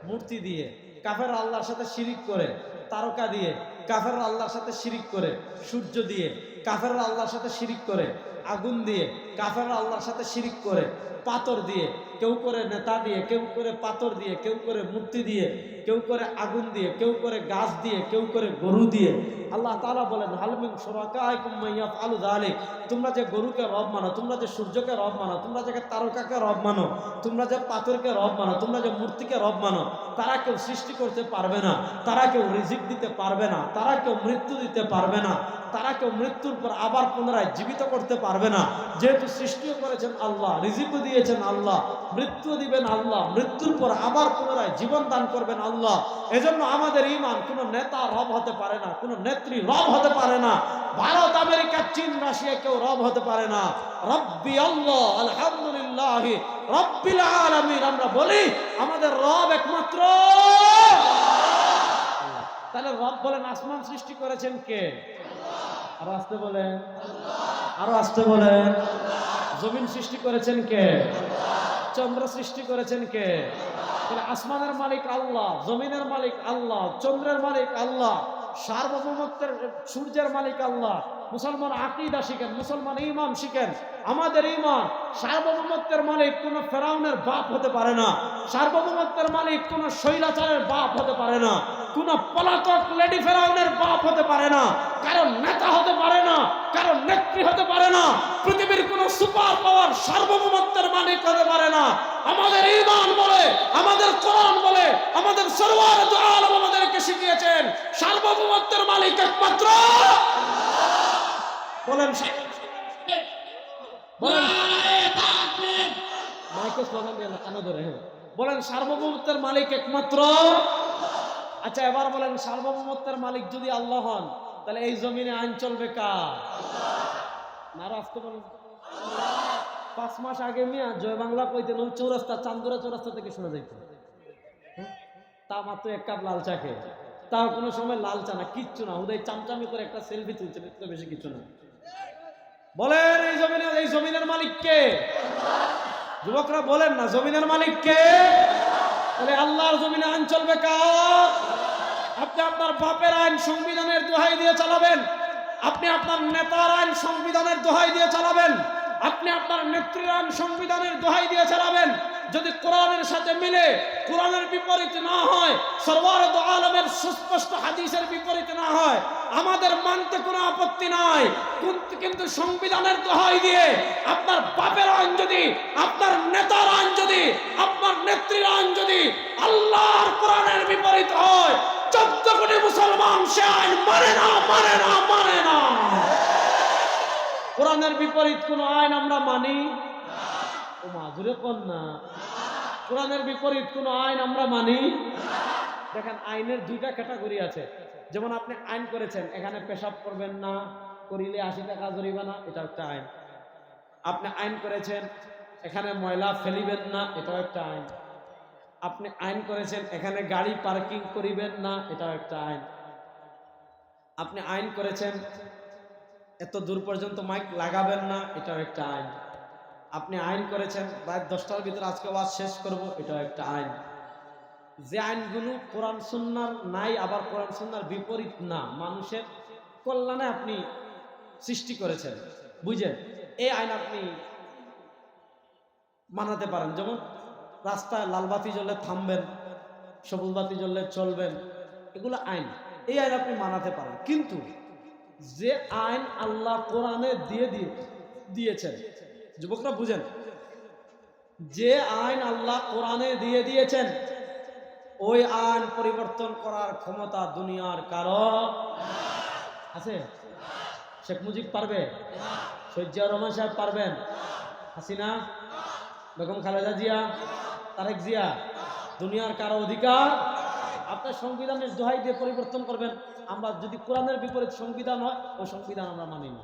মূর্তি দিয়ে, কাফেররা আল্লাহর সাথে শিরিক করে তারকা দিয়ে, কাফেররা আল্লাহর সাথে শিরিক করে সূর্য দিয়ে, কাফেররা আল্লাহর সাথে শিরিক করে আগুন দিয়ে, কাফেররা আল্লাহর সাথে শিরিক করে পাথর দিয়ে, কেউ করে নেতা দিয়ে, কেউ করে পাথর দিয়ে, কেউ করে মূর্তি দিয়ে, কেউ করে আগুন দিয়ে, কেউ করে গাছ দিয়ে, কেউ করে গরু দিয়ে। আল্লাহ তাআলা বলেন, হাল মিন শুরাকাইকুম মান ইয়াফআলু যালিক, তোমরা যে গরুকে রব মানো, তোমরা যে সূর্যকে রব মানো, তোমরা যে তারকাকে রব মানো, তোমরা যে পাথরকে রব মানো, তোমরা যে মূর্তিকে রব মানো, তারা কেউ সৃষ্টি করতে পারবে না, তারা কেউ রিজিক দিতে পারবে না, তারা কেউ মৃত্যু দিতে পারবে না, তারা কেউ মৃত্যুর পর আবার পুনরায় জীবিত করতে পারবে না। যেহেতু সৃষ্টিও করেছেন আল্লাহ, রিজিকও দিয়েছেন আল্লাহ, মৃত্যু দিবেন আল্লাহ, মৃত্যুর পর আবার পুনরায় জীবন দান করবেন আল্লাহ। এজন্য আমাদের ঈমান কোনো নেতা রব হতে পারে না, কোনো নেত্রী রব হতে পারে না, ভারত, আমেরিকা, চীন, রাশিয়া কেউ রব হতে পারে না। রব্বি আল্লাহ, আলহামদুলিল্লাহ রব্বিল আলামিন, আমরা বলি আমাদের রব একমাত্র আল্লাহ। তাহলে রব বলেন, আসমান সৃষ্টি করেছেন কে? আরো আসতে বলেন, আরো আসতে বলেন। জমিন সৃষ্টি করেছেন কে? চন্দ্র সৃষ্টি করেছেন কে? তাহলে আসমানের মালিক আল্লাহ, জমিনের মালিক আল্লাহ, চন্দ্রের মালিক আল্লাহ, সার্বভৌমত্বের সূর্যের মালিক আল্লাহ। মুসলমান আকীদা শিখেন, মুসলমান ঈমান শিখেন। আমাদের ঈমান, সার্বভৌমত্বের মালিক কোন ফেরাউনের বাপ হতে পারে না, সার্বভৌমত্বের মালিক কোন স্বৈরাচারের বাপ হতে পারে না, কোন পলাতক লেডি ফেরাউনের বাপ হতে পারে না, কারণ নেতা হতে পারে না, কারণ নেত্রী হতে পারে না, পৃথিবীর কোন সুপার পাওয়ার সার্বভৌমত্বের মালিক হতে পারে না। আমাদের ঈমান বলে, আমাদের কোরআন বলে, আমাদের সরওয়ার দু আলম আমাদেরকে শিখিয়েছেন সার্বভৌমত্বের মালিক একমাত্র বলেন, বলেন মাইকে স্লোগান দিয়ে কানে ধরে বলেন, সার্বভৌমত্বের মালিক একমাত্র। আচ্ছা, এবার বলেন, সার্বভৌমত্বের মালিক যদি আল্লাহ হন, তাহলে এই জমিনে আইন চলবে কার? নারা আসতে বলেন। 5 মাস আগে মিয়া জয় বাংলা কইতে নৌ চৌরাস্তা, চান্দুরা চৌরাস্তা থেকে শোনা যাইত, তা মাত্র 1 কাপ লাল চা খেয়ে, তাও কোনো সময় লাল চা না, কিচ্ছু না, উদয় চামচামি করে একটা সেলফি তুলছে, তো বেশি কিছু না। বলেন, এই জমিনের মালিক কে? যুবকরা বলেন না, জমিনের মালিক কে? তাহলে আল্লাহর জমিনে আইন চলবে কার? আপনি আপনার বাপের আইন সংবিধানের দোহাই দিয়ে চালাবেন, আপনি আপনার নেতার আইন সংবিধানের দোহাই দিয়ে চালাবেন, আপনি আপনার নেতৃত্বান সংবিধানের দোহাই দিয়ে চালাবেন, যদি কোরআনের সাথে মিলে, কোরআনের বিপরীত না হয়, সরওয়ার দু আলমের সুস্পষ্ট হাদিসের বিপরীত না হয়, আমাদের মানতে কোনো আপত্তি নাই। কিন্তু সংবিধানের দোহাই দিয়ে আপনার বাপের আইন যদি, আপনার নেতার আইন যদি, আপনার নেত্রীর আইন যদি আল্লাহর কোরআনের বিপরীত হয়, 14 কোটি মুসলমান সে আইন মানে না, মানে না, মানে না। কোরআনের বিপরীত কোন আইন আমরা মানি ও মাজুরে কোন না। কোরআনের বিপরীত কোন আইন আমরা মানি। দেখেন, আইনের দুইটা ক্যাটাগরি আছে। যেমন আপনি আইন করেছেন এখানে পেশাব করবেন না, করিলে 80 টাকা জরিমানা, এটা একটা আইন। আপনি আইন করেছেন এখানে ময়লা ফেলিবেন না, এটাও একটা আইন। আপনি আইন করেছেন এখানে গাড়ি পার্কিং করিবেন না, এটাও একটা আইন। আপনি আইন করেছেন এত দূর পর্যন্ত মাইক লাগাবেন না, এটাও একটা আইন। আপনি আইন করেছেন রাত 10টার ভিতরে আজকে ওয়াজ শেষ করব, এটাও একটা আইন। যে আইনগুলো কোরআন সুন্নাহর নাই, আবার কোরআন সুন্নাহর বিপরীত না, মানুষের কল্যাণে আপনি সৃষ্টি করেছেন, বুঝেন, এই আইন আপনি মানাতে পারেন। যেমন রাস্তায় লাল বাতি জ্বললে থামবেন, সবুজ বাতি জ্বললে চলবেন, এগুলো আইন, এই আইন আপনি মানাতে পারেন। কিন্তু যে আইন আল্লাহ কোরআনে দিয়েছেন, যুবকরা বুঝেন, যে আইন আল্লাহ কোরআনে দিয়েছেন, ওই আইন পরিবর্তন করার ক্ষমতা দুনিয়ার কারো আছে? শেখ মুজিব পারবে? সৈয়দ রহমান সাহেব পারবেন? হাসিনা, বেগম খালেদা জিয়া, তারেক জিয়া, দুনিয়ার কারো অধিকার? আপনার সংবিধানের দোহাই দিয়ে পরিবর্তন করবেন। আমরা যদি কোরআনের বিপরীত সংবিধান হয়, ওই সংবিধান আমরা মানি না।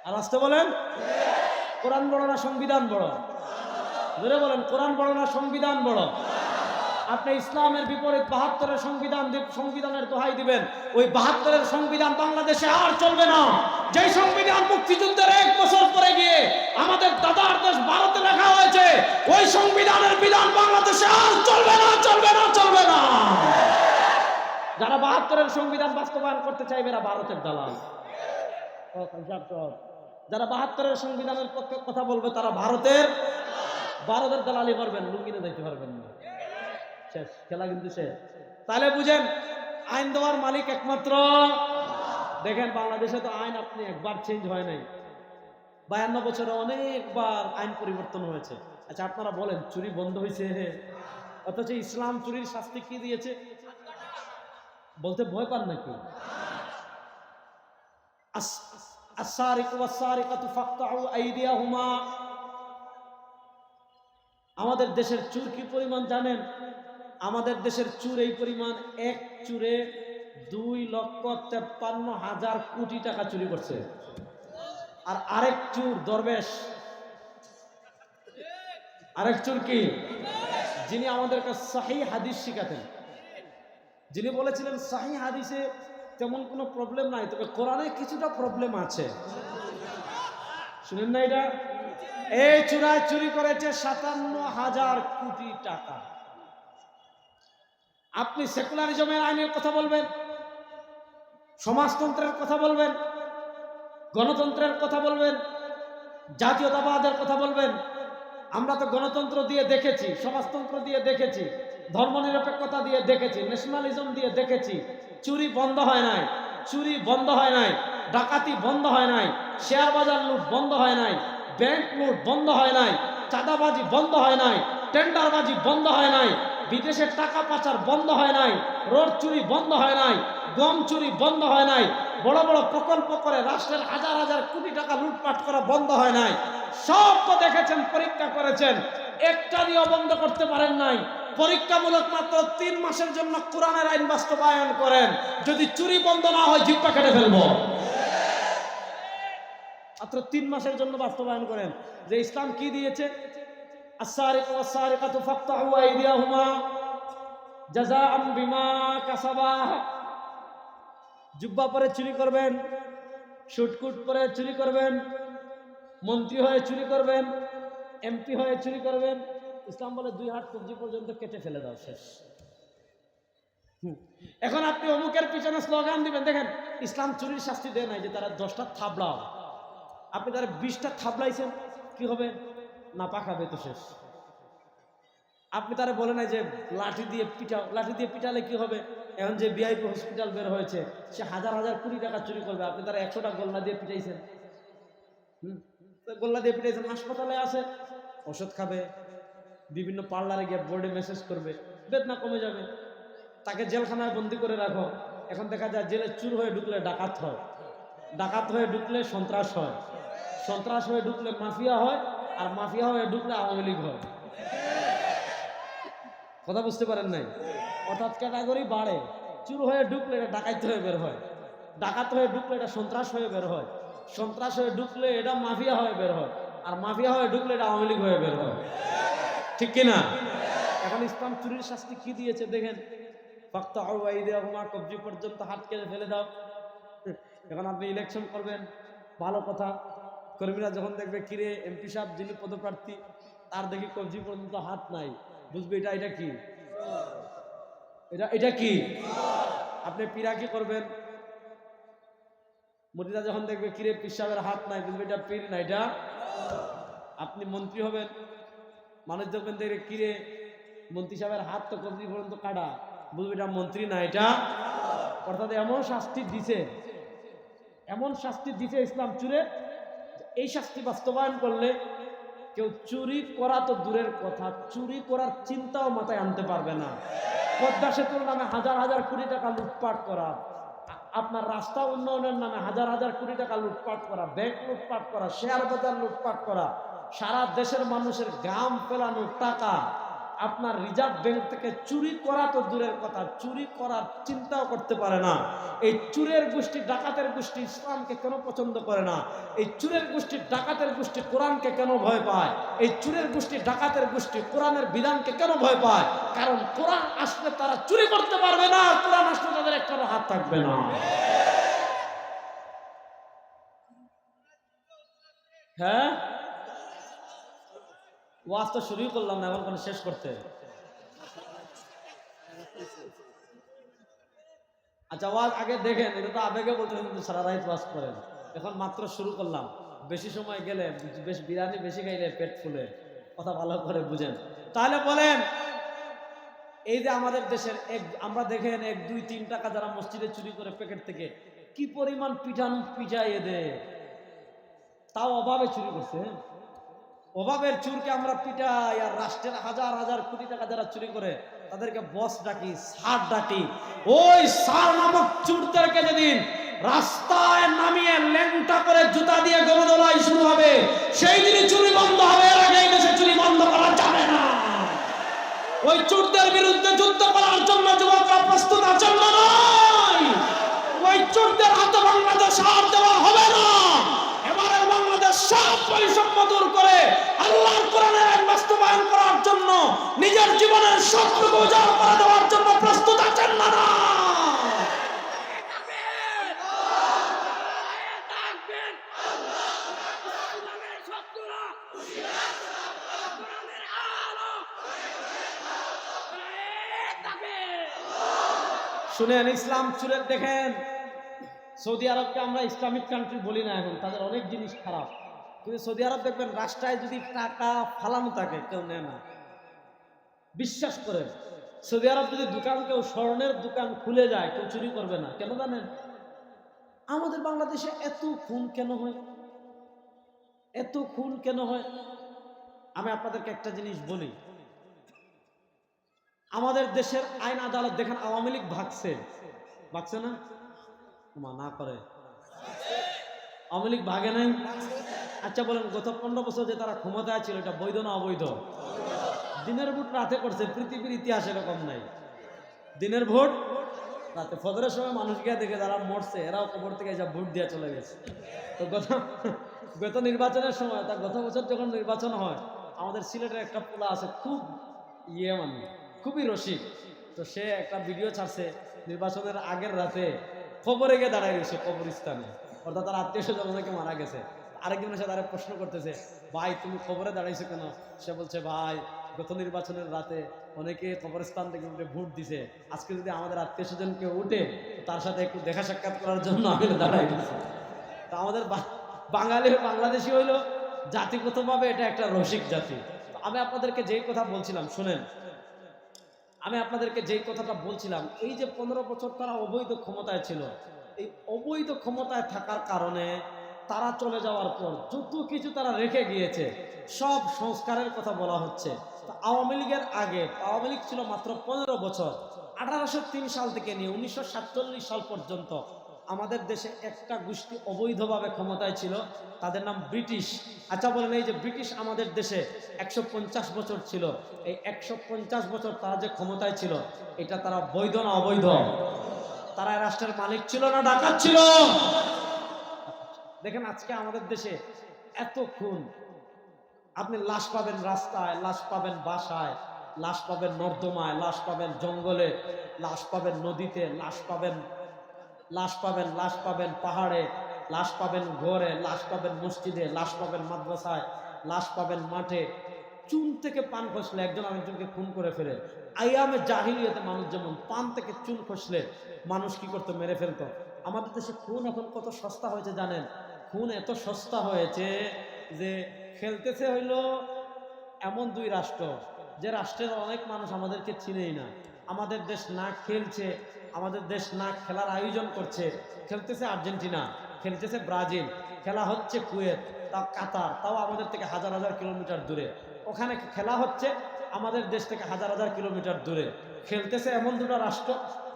আর আসতে বলেন, কোরআন বড় না সংবিধান বড়? ধরে বলেন, কোরআন বড় না সংবিধান বড়? আপনি ইসলামের বিপরীত 72-এর সংবিধানের দোহাই দিবেন, ওই 72-এর সংবিধান বাংলাদেশে আর চলবে না। যে সংবিধান মুক্তিযুদ্ধের 1 বছর পরে গিয়ে আমাদের দাদার দেশ ভারতে লেখা হয়েছে, ওই সংবিধানের বিধান বাংলাদেশে আর চলবে না, চলবে না, চলবে না। যারা 72-এর সংবিধান বাস্তবায়ন করতে চাইবে এরা ভারতের দালাল। যারা 72-এর সংবিধানের পক্ষে কথা বলবে তারা ভারতের দালালি করবেন, লুঙ্গিতে যাইতে পারবেন না। শেষ খেলা, কিন্তু শেষ। তাহলে বুঝেন, আইন দেওয়ার মালিক একমাত্র। দেখেন, বাংলাদেশে তো আইন আপনি একবার চেঞ্জ হয় নাই, 52 বছরে অনেকবার আইন পরিবর্তন হয়েছে। আচ্ছা, আপনারা বলেন, চুরি বন্ধ হয়েছে? অথচ ইসলাম চুরির শাস্তি কি দিয়েছে? বলতে ভয় পান নাকি? আমাদের দেশের চুর কি পরিমাণ জানেন? আমাদের দেশের চুর এই পরিমাণ, এক চুরে 2,53,000 কোটি টাকা চুরি করছে। আর আরেক চুর দরবেশ, আরেক চুর কি, যিনি আমাদেরকে সহিহ হাদিস শিখাতেন, যিনি বলেছিলেন সহিহ হাদিসে তেমন কোনো প্রবলেম নাই, তবে কোরআনে কিছুটা প্রবলেম আছে। শুনেন না এটা? এই চুরায় চুরি করেছে 57,000 কোটি টাকা। আপনি সেকুলারিজমের আইনের কথা বলবেন, সমাজতন্ত্রের কথা বলবেন, গণতন্ত্রের কথা বলবেন, জাতীয়তাবাদের কথা বলবেন। আমরা তো গণতন্ত্র দিয়ে দেখেছি, সমাজতন্ত্র দিয়ে দেখেছি, ধর্মনিরপেক্ষতা দিয়ে দেখেছি, ন্যাশনালিজম দিয়ে দেখেছি। চুরি বন্ধ হয় নাই, চুরি বন্ধ হয় নাই, ডাকাতি বন্ধ হয় নাই, শেয়ার বাজার লুট বন্ধ হয় নাই, ব্যাংক লুট বন্ধ হয় নাই, চাঁদাবাজি বন্ধ হয় নাই, টেন্ডারবাজি বন্ধ হয় নাই, বিদেশের টাকা পাচার বন্ধ হয় নাই, রোড চুরি বন্ধ হয় নাই, গম চুরি বন্ধ হয় নাই, বড় বড় প্রকল্প করে রাষ্ট্রের হাজার হাজার কোটি টাকা লুটপাট করা বন্ধ হয় নাই। সব তো দেখেছেন, পরীক্ষা করেছেন, একটা দিয়েও বন্ধ করতে পারেন নাই। পরীক্ষামূলক মাত্র 3 মাসের জন্য কোরআনের আইন বাস্তবায়ন করেন, যদি চুরি বন্ধ না হয় জিহ্বা কেটে ফেলবো। মাত্র 3 মাসের জন্য বাস্তবায়ন করেন। যে ইসলাম কি দিয়েছে, আস-সারিকু ওয়াস-সারিকাতু ফাকতাউ আইদিয়াহুমা জাযাআম বিমা কাসাবা। জুব্বা পরে চুরি করবেন, শুটকুট পরে চুরি করবেন, মন্ত্রী হয়ে চুরি করবেন, এমপি হয়ে চুরি করবেন, ইসলাম বলে 2 হাত কবজি পর্যন্ত কেটে ফেলে দাও, শেষ। এখন আপনি অমুকের পিছনে স্লোগান দিবেন, দেখেন ইসলাম চুরির শাস্তি দেয় নাই যে তারা 10টা থাবড়াও, আপনি তারা 20টা থাপলাইছেন, কি হবে? না পাকাবে তো শেষ। আপনি তারা বলে নাই যে লাঠি দিয়ে পিটাও, লাঠি দিয়ে পিটালে কি হবে? এখন যে ভিআইপি হসপিটাল বের হয়েছে, সে হাজার হাজার কোটি টাকা চুরি করবে, আপনি তারা 100টা গোল্লা দিয়ে পিটাইছেন। গোল্লা দিয়ে পিটাইছেন, হাসপাতালে আছে, ওষুধ খাবে, বিভিন্ন পার্লারে গিয়ে বোর্ডে মেসেজ করবে, বেদনা কমে যাবে। তাকে জেলখানায় বন্দি করে রাখো, এখন দেখা যায় জেলে চুর হয়ে ঢুকলে ডাকাত হয়, ডাকাত হয়ে ঢুকলে সন্ত্রাস হয়, সন্ত্রাস হয়ে ঢুকলে মাফিয়া হয়, আর মাফিয়া হয়ে ঢুকলে আওয়ামী লীগ হয়। কথা বুঝতে পারেন নাই? অর্থাৎ ক্যাটাগরি বাড়ে। চুর হয়ে ঢুকলে এটা ডাকাত হয়ে বের হয়, ডাকাত হয়ে ঢুকলে এটা সন্ত্রাস হয়ে বের হয়, সন্ত্রাস হয়ে ঢুকলে এটা মাফিয়া হয়ে বের হয়, আর মাফিয়া হয়ে ঢুকলে এটা আওয়ামী লীগ হয়ে বের হয়। ঠিক কিনা? এখন ইসলাম চুরির শাস্তি কি দিয়েছে দেখেন, কবজি পর্যন্ত হাত কেটে ফেলে দাও। এখন আপনি ইলেকশন করবেন, ভালো কথা, কর্মীরা যখন দেখবে কিরে এমপি সাহেব যিনি পদপ্রার্থী তার দেখি কবজি পর্যন্ত হাত নাই, বুঝবে এটা কি, এটা কি। আপনি পীরা কি করবেন? মুরিদা যখন দেখবে কিরে পীর সাহেবের হাত নাই, বুঝবে এটা পীর না, এটা। আপনি মন্ত্রী হবেন, মানুষ দেখবেন দেখবে কিরে মন্ত্রী সাহেবের হাত তো কবজি পর্যন্ত কাটা, বুঝবে এটা মন্ত্রী না, এটা। অর্থাৎ এমন শাস্তি দিছে, এমন শাস্তি দিছে ইসলাম চুরে, এই শাস্তি বাস্তবায়ন করলে কেউ চুরি করা তো দূরের কথা, চুরি করার চিন্তাও মাথায় আনতে পারবে না। পদ্মা সেতুর নামে হাজার হাজার কোটি টাকা লুটপাট করা, আপনার রাস্তা উন্নয়নের নামে হাজার হাজার কোটি টাকা লুটপাট করা, ব্যাংক লুটপাট করা, শেয়ার বাজার লুটপাট করা, সারা দেশের মানুষের গাম ফেলানো টাকা আপনার রিজার্ভ ব্যাংক থেকে চুরি করা তো দূরের কথা, চুরি করার চিন্তাও করতে পারে না। এই চুরের গোষ্ঠী, ডাকাতের গোষ্ঠী ইসলামকে কেন পছন্দ করে না? এই চুরের গোষ্ঠী, ডাকাতের গোষ্ঠী কোরআনকে কেন ভয় পায়? এই চুরের গোষ্ঠী, ডাকাতের গোষ্ঠী কোরআনের বিধানকে কেন ভয় পায়? কারণ কোরআন আসলে তারা চুরি করতে পারবে না, কোরআন আসলে তাদের একটারও হাত থাকবে না। হ্যাঁ, ওয়াজ তো শুরুই করলাম না, এখন কোনো শেষ করতে। আচ্ছা, ওয়াজ আগে দেখেন, এটা তো আবেগে বলতেছেন কিন্তু সারা রাত ওয়াজ করেন, এখন মাত্র শুরু করলাম। বেশি সময় গেলে, বেশ বিরিয়ানি বেশি খাইলে পেট ফুলে, কথা ভালো করে বুঝেন। তাহলে বলেন, এই যে আমাদের দেশের আমরা দেখেন 1, 2, 3 টাকা যারা মসজিদে চুরি করে প্যাকেট থেকে, কি পরিমাণ পিটাই এদের, তাও অভাবে চুরি করছে। অভাবের চুরকে আমরা পিটাই, আর রাষ্ট্রের হাজার হাজার কোটি টাকা যারা চুরি করে তাদেরকে বস ডাকি, সার ডাকি। ওই সার নামক চুরদেরকে যেদিন রাস্তায় নামিয়ে ল্যাংটা করে জুতা দিয়ে গণদোলাই শুরু হবে, সেই দিনই চুরি বন্ধ হবে, এর আগে এই দেশে চুরি বন্ধ করা যাবে না। ওই চুরদের বিরুদ্ধে যুদ্ধ করার জন্য যুবকরা প্রস্তুত আছেন না? নয়, ওই চুরদের হাতে বাংলাদেশ হার দেওয়া হবে না। এবারে বাংলাদেশ সব বৈষম্য দূর করে আল্লাহর কোরআনের আইন বাস্তবায়ন করার জন্য নিজের জীবনের শত্রুকে উজাড় করে দেওয়ার জন্য প্রস্তুত আছেন না? শুনেন, ইসলাম চুরের দেখেন, সৌদি আরবকে আমরা ইসলামিক কান্ট্রি বলি না, এখন তাদের অনেক জিনিস খারাপ, কিন্তু সৌদি আরব দেখবেন রাস্তায় যদি টাকা ফালানো থাকে কেউ নেয় না। বিশ্বাস করেন, সৌদি আরব যদি দোকান, কেউ স্বর্ণের দোকান খুলে যায়, কেউ চুরি করবে না। কেন জানেন? আমাদের বাংলাদেশে এত খুন কেন হয়? এত খুন কেন হয়? আমি আপনাদেরকে একটা জিনিস বলি, আমাদের দেশের আইন আদালত দেখেন, আওয়ামী লীগ ভাগছে না? না করে, আওয়ামী লীগ ভাগে নাই? আচ্ছা বলেন, গত 15 বছর যে তারা ক্ষমতায় ছিল, এটা বৈধ না অবৈধ? দিনের ভোট রাতে করছে, পৃথিবীর ইতিহাসে এরকম নাই। দিনের ভোট রাতে, ফজরের সময় মানুষ গিয়ে দেখে যারা মরছে, এরাও কবর থেকে এসে ভোট দিয়ে চলে গেছে। তো গত নির্বাচনের সময়, তা গত বছর যখন নির্বাচন হয়, আমাদের সিলেটের একটা পোলা আছে, খুব খুবই রসিক। তো সে একটা ভিডিও ছাড়ছে, নির্বাচনের আগের রাতে খবরে গিয়ে দাঁড়ায় রয়েছে কবরস্থানে, অর্থাৎ তার আত্মীয় স্বজন অনেকে মারা গেছে। আরেকজনের সাথে আরেক প্রশ্ন করতেছে, ভাই তুমি খবরে দাঁড়াইছো কেন? সে বলছে, ভাই গত নির্বাচনের রাতে অনেকে কবরস্থান থেকে উঠে ভোট দিছে, আজকে যদি আমাদের আত্মীয় স্বজন কেউ উঠে, তার সাথে একটু দেখা সাক্ষাৎ করার জন্য আমি দাঁড়াই গেছি। তা বাঙালি বাংলাদেশি হইল জাতিগতভাবে এটা একটা রসিক জাতি। আমি আপনাদেরকে যেই কথা বলছিলাম শুনেন, আমি আপনাদেরকে যেই কথাটা বলছিলাম, এই যে 15 বছর তারা অবৈধ ক্ষমতায় ছিল, এই অবৈধ ক্ষমতায় থাকার কারণে তারা চলে যাওয়ার পর যত কিছু তারা রেখে গিয়েছে সব সংস্কারের কথা বলা হচ্ছে। আওয়ামী লীগের আগে, আওয়ামী লীগ ছিল মাত্র 15 বছর, 1803 সাল থেকে নিয়ে 1947 সাল পর্যন্ত আমাদের দেশে একটা গোষ্ঠী অবৈধভাবে ক্ষমতায় ছিল, তাদের নাম ব্রিটিশ। আচ্ছা বলেন, এই যে ব্রিটিশ আমাদের দেশে 150 বছর ছিল, এই 150 বছর তারা যে ক্ষমতায় ছিল, এটা তারা বৈধ না অবৈধ? তারা রাষ্ট্রের মালিক ছিল না ডাকাত ছিল? দেখেন আজকে আমাদের দেশে এত খুন, আপনি লাশ পাবেন রাস্তায়, লাশ পাবেন বাসায়, লাশ পাবেন নর্দমায়, লাশ পাবেন জঙ্গলে, লাশ পাবেন নদীতে, লাশ পাবেন পাহাড়ে, লাশ পাবেন ঘরে, লাশ পাবেন মসজিদে, লাশ পাবেন মাদ্রাসায়, লাশ পাবেন মাঠে। চুন থেকে পান খসলে একজন আরেকজনকে খুন করে ফেলে। আইয়ামে জাহিলিয়াতে মানুষ যেমন পান থেকে চুন খসলে মানুষ কি করতো, মেরে ফেলতো। আমাদের দেশে খুন এখন কত সস্তা হয়েছে জানেন? খুন এত সস্তা হয়েছে যে খেলতেছে হইলো এমন দুই রাষ্ট্র, যে রাষ্ট্রের অনেক মানুষ আমাদেরকে চিনেই না। আমাদের দেশ না খেলছে, আমাদের দেশ না খেলার আয়োজন করছে, খেলতেছে আর্জেন্টিনা, খেলতেছে ব্রাজিল, খেলা হচ্ছে কুয়েত, তাও কাতার, তাও আমাদের থেকে হাজার হাজার কিলোমিটার দূরে। ওখানে খেলা হচ্ছে আমাদের দেশ থেকে হাজার হাজার কিলোমিটার দূরে। খেলতেছে এমন দুটো রাষ্ট্র,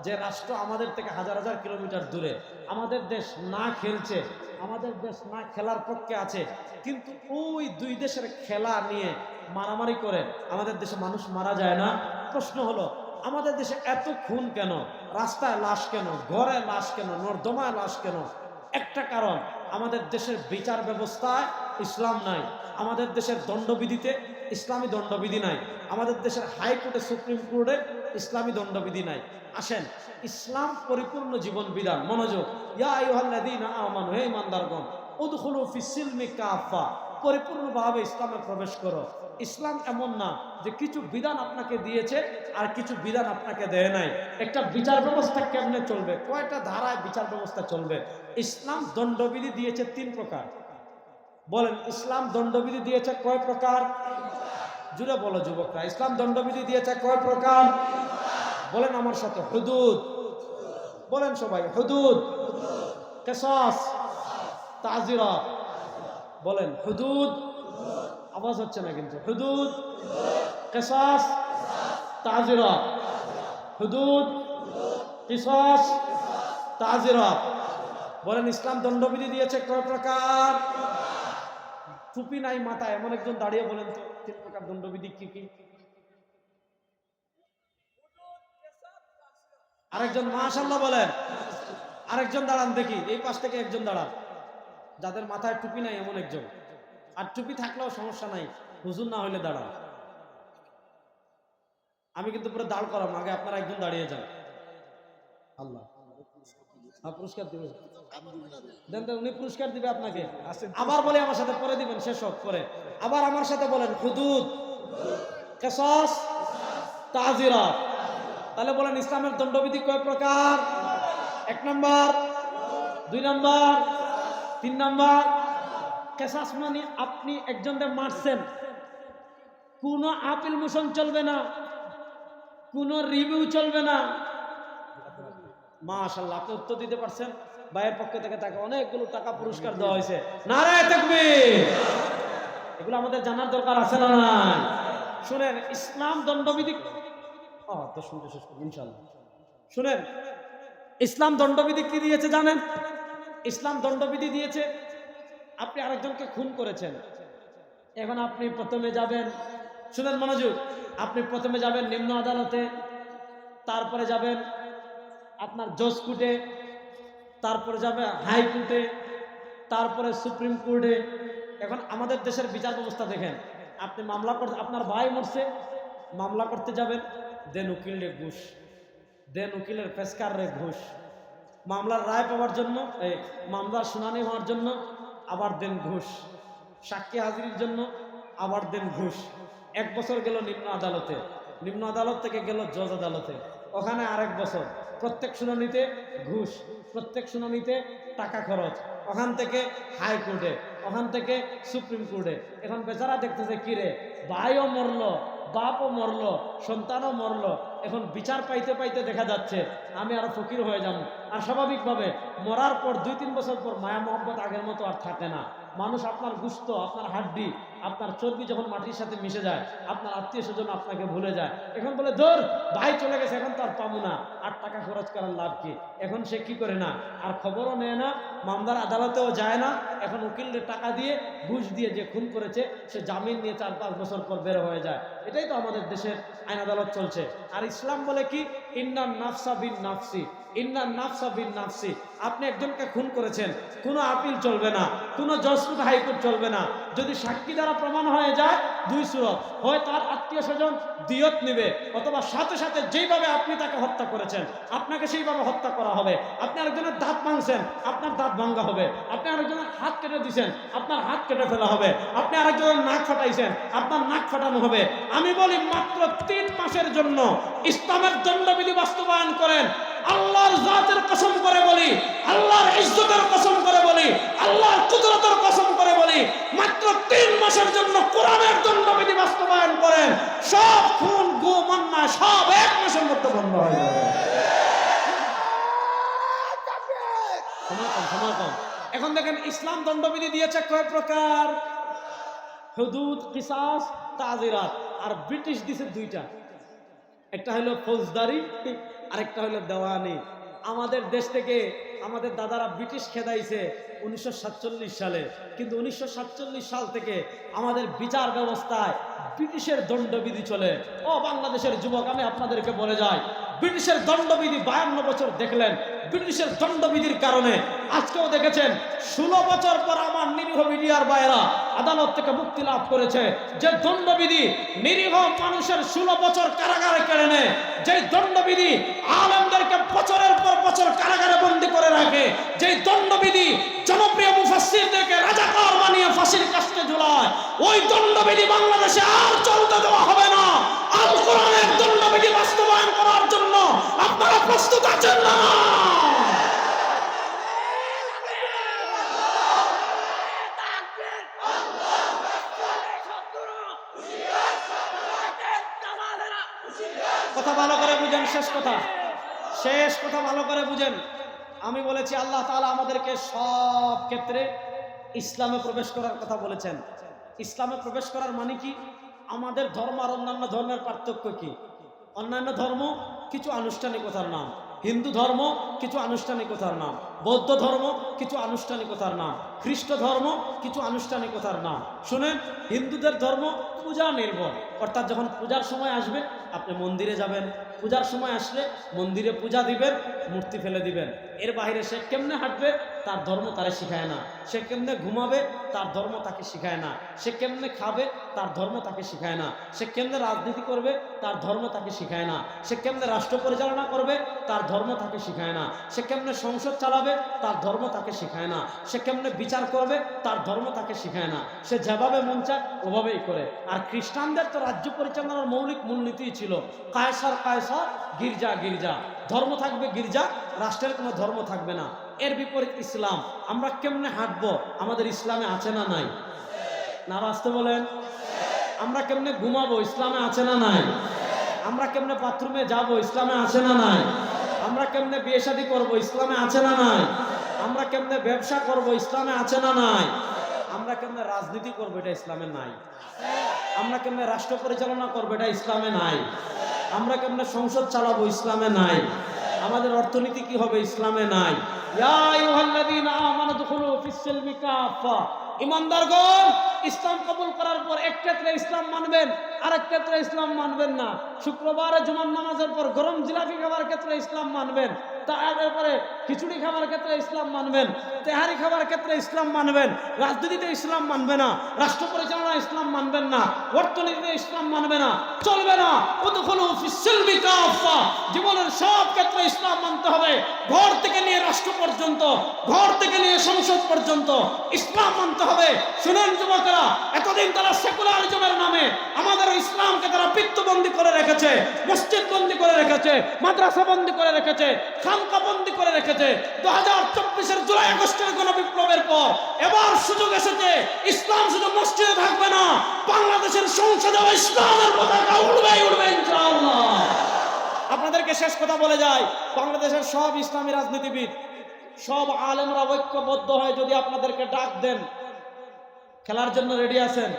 যে রাষ্ট্র আমাদের থেকে হাজার হাজার কিলোমিটার দূরে। আমাদের দেশ না খেলছে, আমাদের দেশ না খেলার পক্ষে আছে, কিন্তু ওই দুই দেশের খেলা নিয়ে মারামারি করে আমাদের দেশে মানুষ মারা যায় না। প্রশ্ন হলো, আমাদের দেশে এত খুন কেন? রাস্তায় লাশ কেন? ঘরে লাশ কেন? নর্দমায় লাশ কেন? একটা কারণ, আমাদের দেশের বিচার ব্যবস্থায় ইসলাম নাই, আমাদের দেশের দণ্ডবিধিতে ইসলামী দণ্ডবিধি নাই, আমাদের দেশের হাইকোর্টে সুপ্রিম কোর্টে ইসলামী দণ্ডবিধি নাই। আসেন, ইসলাম পরিপূর্ণ জীবন বিধান। মনোযোগ, ইয়া আইয়ুহাল্লাযীনা আমানু, হে ঈমানদারগণ, উদখুলু ফিস-সিলমি কাফা, পরিপূর্ণভাবে ইসলামে প্রবেশ করো। ইসলাম এমন না যে কিছু বিধান আপনাকে দিয়েছে আর কিছু বিধান আপনাকে দেয় নাই। একটা বিচার ব্যবস্থা কেমনে চলবে, কয়টা ধারায় বিচার ব্যবস্থা চলবে? ইসলাম দণ্ডবিধি দিয়েছে 3 প্রকার। বলেন, ইসলাম দণ্ডবিধি দিয়েছে কয় প্রকার? জুড়ে বলো যুবকরা, ইসলাম দণ্ডবিধি দিয়েছে কয় প্রকার? বলেন আমার সাথে, হুদুদ। বলেন সবাই, হুদুদ, কিসাস, তাজিরাত। বলেন হুদুদ, আওয়াজ হচ্ছে না কিন্তু। হুদুদ, কিসাস, তাজিরাত। হুদুদ, কিসাস, তাজিরাত। বলেন, ইসলাম দণ্ডবিধি দিয়েছে কয় প্রকার? টুপি নাই মাথায় এমন একজন দাঁড়িয়ে বলেন তো 3 প্রকার দণ্ডবিধি কি কি? আরেকজন মাশাআল্লাহ বলেন। আরেকজন দাঁড়ান দেখি, এই পাশ থেকে একজন দাঁড়ান, যাদের মাথায় টুপি নাই এমন একজন। আর টুপি থাকলেও সমস্যা নাই, হুজুর না হইলে দাঁড়ান। আমি কিন্তু পুরো দাঁড় করাম, আগে আপনারা একজন দাঁড়িয়ে যান। আল্লাহ পুরস্কার দিবে, দেন দেন, উনি পুরস্কার দিবে আপনাকে। আবার বলে আমার সাথে পরে দিবেন, শেষ হোক পরে। আবার আমার সাথে বলেন, হুদুদ, কিসাস, তাজিরাত। তাহলে বলেন, ইসলামের দণ্ডবিধি কয় প্রকার? 1 নাম্বার, 2 নাম্বার, 3 নাম্বার। কিসাস মানে আপনি একজনকে মারছেন, কোনো আপিল মোশন চলবে না, কোনো রিভিউ চলবে না। মাশাআল্লাহ, আপনি উত্তর দিতে পারছেন। ভাইয়ের পক্ষ থেকে তাকে অনেকগুলো টাকা পুরস্কার দেওয়া হয়েছে। নারায়ে তাকবীর। এগুলো আমাদের জানার দরকার আছে না নাই? শুনেন, ইসলাম দণ্ডবিধি তো শুনতে শেষ করুন ইনশাআল্লাহ। শুনেন, ইসলাম দণ্ডবিধি কি দিয়েছে জানেন? ইসলাম দণ্ডবিধি দিয়েছে, আপনি আরেকজনকে খুন করেছেন, এখন আপনি প্রথমে যাবেন, শুনেন মনোযোগ, আপনি প্রথমে যাবেন নিম্ন আদালতে, তারপরে যাবেন আপনার জজ কোর্টে, তারপরে যাবে হাইকোর্টে, তারপরে সুপ্রিম কোর্টে। এখন আমাদের দেশের বিচার ব্যবস্থা দেখেন, আপনি মামলা করতে, আপনার ভাই মরছে, মামলা করতে যাবেন, দেন উকিলে ঘুষ, দেন উকিলের পেশকারে ঘুষ, মামলার রায় পাওয়ার জন্য, এই মামলার শুনানি হওয়ার জন্য আবার দেন ঘুষ, সাক্ষী হাজিরির জন্য আবার দেন ঘুষ। 1 বছর গেল নিম্ন আদালতে, নিম্ন আদালত থেকে গেল জজ আদালতে, ওখানে আরেক বছর, প্রত্যেক শুনানিতে ঘুষ, প্রত্যেক শুনানিতে টাকা খরচ, ওখান থেকে হাইকোর্টে, ওখান থেকে সুপ্রিম কোর্টে। এখন বেচারা দেখতেছে কিরে, ভাইও মরলো, বাপও মরলো, সন্তানও মরলো, এখন বিচার পাইতে পাইতে দেখা যাচ্ছে আমি আরো ফকির হয়ে যাব। আর স্বাভাবিকভাবে মরার পর 2-3 বছর পর মায়া মহব্বত আগের মতো আর থাকে না। মানুষ আপনার গুস্ত, আপনার হাড্ডি, আপনার চর্বি যখন মাটির সাথে মিশে যায়, আপনার আত্মীয় স্বজন আপনাকে ভুলে যায়। এখন বলে ধর ভাই চলে গেছে, এখন তো আর পাবো না, আর টাকা খরচ করার লাভ কি। এখন সে কি করে না, আর খবরও নেয় না, মামলার আদালতেও যায় না। এখন উকিলদের টাকা দিয়ে, ঘুষ দিয়ে যে খুন করেছে সে জামিন নিয়ে 4-5 বছর পর বের হয়ে যায়। এটাই তো আমাদের দেশের আইন আদালত চলছে। আর ইসলাম বলে কি, ইন্নান নাফসা বিন নাফসি, ইন্নান নাফসা বিন নাফসি। আপনি একজনকে খুন করেছেন, কোনো আপিল চলবে না, কোনো জজকোর্ট হাইকোর্ট চলবে না। যদি সাক্ষী দ্বারা প্রমাণ হয়ে যায়, 2 সুরত, হয় তার আত্মীয় স্বজন দিয়ত নেবে, অথবা সাথে সাথে যেইভাবে আপনি তাকে হত্যা করেছেন আপনাকে সেইভাবে হত্যা করা হবে। আপনি আরেকজনের দাঁত ভাঙছেন, আপনার দাঁত ভাঙ্গা হবে। আপনি আরেকজনের হাত কেটে দিয়েছেন, আপনার হাত কেটে ফেলা হবে। আপনি আরেকজনের নাক ফাটাইছেন, আপনার নাক ফাটানো হবে। আমি বলি মাত্র 3 মাসের জন্য ইসলামের দণ্ডবিধি বাস্তবায়ন করেন। আল্লাহর জাতের কসম করে বলি, আল্লাহর ইজ্জতের কসম করে বলি, আল্লাহর কুদরতের কসম করে বলি, মাত্র 3 মাসের জন্য কোরআনের দণ্ডবিধি বাস্তবায়ন করেন, সব খুন গুম অন্যায় সব 1 মাসের মধ্যে বন্ধ হয়ে যাবে। সময় কম। এখন দেখেন ইসলাম দণ্ডবিধি দিয়েছে কয় প্রকার, হুদুদ, কিসাস, তাজিরাত। আর ব্রিটিশ দিছে 2টা, একটা হলো ফৌজদারি, আরেকটা হলো দেওয়ানি। আমাদের দেশ থেকে আমাদের দাদারা ব্রিটিশ খেদাইছে 1947 সালে, কিন্তু 1947 সাল থেকে আমাদের বিচার ব্যবস্থায় ব্রিটিশের দণ্ডবিধি চলে। ও বাংলাদেশের যুবক, আমি আপনাদেরকে বলে যাই, ব্রিটিশের দণ্ডবিধি 52 বছর দেখলেন। ব্রিটিশের দণ্ডবিধির কারণে আজকেও দেখেছেন 16 বছর পর আমার নিরীহ মিডিয়ার বাইরা আদালত থেকে মুক্তি লাভ করেছে। যে দণ্ডবিধি নিরীহ মানুষের 16 বছর কারাগারে কেড়ে নেয়, যে দণ্ডবিধি আলেমদেরকে বছরের পর বছর কারাগারে বন্দী করে রাখে, যে দণ্ডবিধি জনপ্রিয় মুফাসসিরদেরকে রাজাকার বানিয়ে ফাঁসির কাস্টে ঝুলায়, ওই দণ্ডবিধি বাংলাদেশে আর চলতে দেওয়া হবে না। আল কোরআনের দণ্ডবিধি বাস্তবায়ন করার জন্য আপনারা প্রস্তুত আছেন না? কথা ভালো করে বুঝেন, শেষ কথা ভালো করে বুঝেন। আমি বলেছি আল্লাহ তাআলা আমাদেরকে সব ক্ষেত্রে ইসলামে প্রবেশ করার কথা বলেছেন। ইসলামে প্রবেশ করার মানে কি? আমাদের ধর্ম আর অন্যান্য ধর্মের পার্থক্য কি? অন্যান্য ধর্ম কিছু আনুষ্ঠানিকতার নাম, হিন্দু ধর্ম কিছু আনুষ্ঠানিকতার নাম, বৌদ্ধ ধর্ম কিছু আনুষ্ঠানিকতার নাম, খ্রিস্ট ধর্ম কিছু আনুষ্ঠানিকতার নাম। শুনেন, হিন্দুদের ধর্ম পূজা নির্ভর, অর্থাৎ যখন পূজার সময় আসবে আপনি মন্দিরে যাবেন, পূজার সময় আসলে মন্দিরে পূজা দিবেন, মূর্তি ফেলে দিবেন। এর বাইরে সে কেমনে হাঁটবে তার ধর্ম তারে শিখায় না, সে কেমনে ঘুমাবে তার ধর্ম তাকে শিখায় না, সে কেমনে খাবে তার ধর্ম তাকে শিখায় না, সে কেমনে রাজনীতি করবে তার ধর্ম তাকে শিখায় না, সে কেমনে রাষ্ট্র পরিচালনা করবে তার ধর্ম তাকে শিখায় না, সে কেমনে সংসদ চালাবে তার ধর্ম তাকে শিখায় না, সে কেমনে বিচার করবে তার ধর্ম তাকে শিখায় না। সে যেভাবে মন চায় ওভাবেই করে। আর খ্রিস্টানদের তো রাজ্য পরিচালনার মৌলিক মূলনীতিই ছিল কায়সার কায়সার, গির্জা গির্জা, ধর্ম থাকবে গির্জা, রাষ্ট্রের কোনো ধর্ম থাকবে না। এর বিপরীত ইসলাম। আমরা কেমনে হাঁটবো আমাদের ইসলামে আছে না নাই? না আসতে বলেন। আমরা কেমনে ঘুমাবো ইসলামে আছে না নাই? আমরা কেমনে বাথরুমে যাব ইসলামে আছে না নাই? আমরা কেমনে বিয়ে শাদী করবো ইসলামে আছে না নাই? আমরা কেমনে ব্যবসা করব ইসলামে আছে না নাই? আমরা কেমনে রাজনীতি করবো এটা ইসলামে নাই। আমরা কেমনে রাষ্ট্র পরিচালনা করবো এটা ইসলামে নাই। আমরা কেমনে সংসদ চালাবো ইসলামে নাই। আমাদের অর্থনীতি কি হবে ইসলামে নাই। ইয়া আইয়ুহাল্লাযীনা আমানু দুখুলু ফিস-সিলমি কাফা। ইমানদারগণ, ইসলাম কবুল করার পর এক ক্ষেত্রে ইসলাম মানবেন, আরেক ক্ষেত্রে ইসলাম মানবেন না। শুক্রবারে জুমার নামাজের পর গরম জিলাপি খাবার ক্ষেত্রে ইসলাম মানবেন, তারপরে খিচুড়ি খাবার ক্ষেত্রে ইসলাম মানবেন, তেহারি খাবার ক্ষেত্রে ইসলাম মানবেন, রাজনীতিতে ইসলাম মানবে না, রাষ্ট্র পরিচালনা ইসলাম মানবেন না, অর্থনীতিতে ইসলাম মানবে না, চলবে না। উদখুলু ফিস-সিলমি কাফা। জীবনের সব ক্ষেত্রে ইসলাম মানতে হবে, ঘর থেকে নিয়ে রাষ্ট্র পর্যন্ত, ঘর থেকে নিয়ে সংসদ পর্যন্ত ইসলাম মানতে হবে। শুনেন যুবকেরা, এতদিন তারা সেকুলারিজমের নামে আমাদের ইসলামকে তারা বৃত্তবন্দী করে রেখেছে। রেখেছে, মসজিদ বন্দি করে রেখেছে, মাদ্রাসা বন্দি করে রেখেছে, খানকা বন্দি করে রেখেছে। 2024-এর জুলাই আগস্টের গণবিপ্লবের পর এবার সুযোগ এসেছে, ইসলাম শুধু মসজিদে থাকবে না, বাংলাদেশের সংসদেও ইসলামের পতাকা উড়বে উড়বে ইনশাআল্লাহ। আপনাদেরকে শেষ কথা বলে যায়, বাংলাদেশের সব ইসলামী রাজনীতিবিদ, সব আলেমরা ঐক্যবদ্ধ হয় যদি আপনাদেরকে ডাক দেন, খেলার জন্য রেডি আছেন?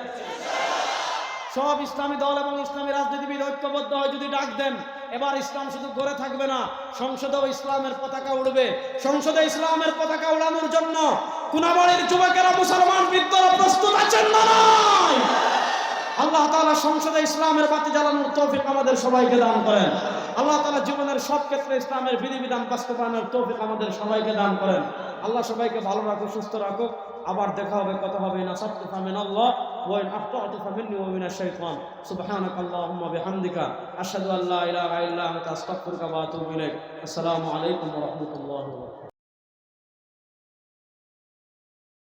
সব ইসলামী দল এবং ইসলামী রাজনীতিবিদ ঐক্যবদ্ধ হয় যদি ডাক দেন, এবার ইসলাম শুধু গড়ে থাকবে না, সংসদেও ইসলামের পতাকা উড়বে। সংসদে ইসলামের পতাকা উড়ানোর জন্য কোনাবাড়ির যুবকেরা, মুসলমান বৃদ্ধরা প্রস্তুত আছেন না নাই? আল্লাহ তাআলা সংসদে ইসলামের বাতি জ্বালানোর তৌফিক আমাদের সবাইকে দান করেন। আল্লাহ তাআলা জীবনের সব ক্ষেত্রে ইসলামের বিধিবিধান বাস্তবায়নের তৌফিক আমাদের সবাইকে দান করেন। আল্লাহ সবাইকে ভালো রাখুক, সুস্থ রাখুক। আবার দেখা হবে, কথা হবে। নাসাতু ফামিনাল্লাহ ওয়া ইন আখতাতু ফামিন্নি ওয়া মিনাশ শাইতান। সুবহানাকাল্লাহুম্মা বিহামদিকা আশহাদু আল্লা ইলাহা ইল্লা আনতা আস্তাগফিরুকা ওয়া আতুবু ইলাইক। আসসালামু আলাইকুম ওয়া রাহমাতুল্লাহি ওয়া বারাকাতুহু।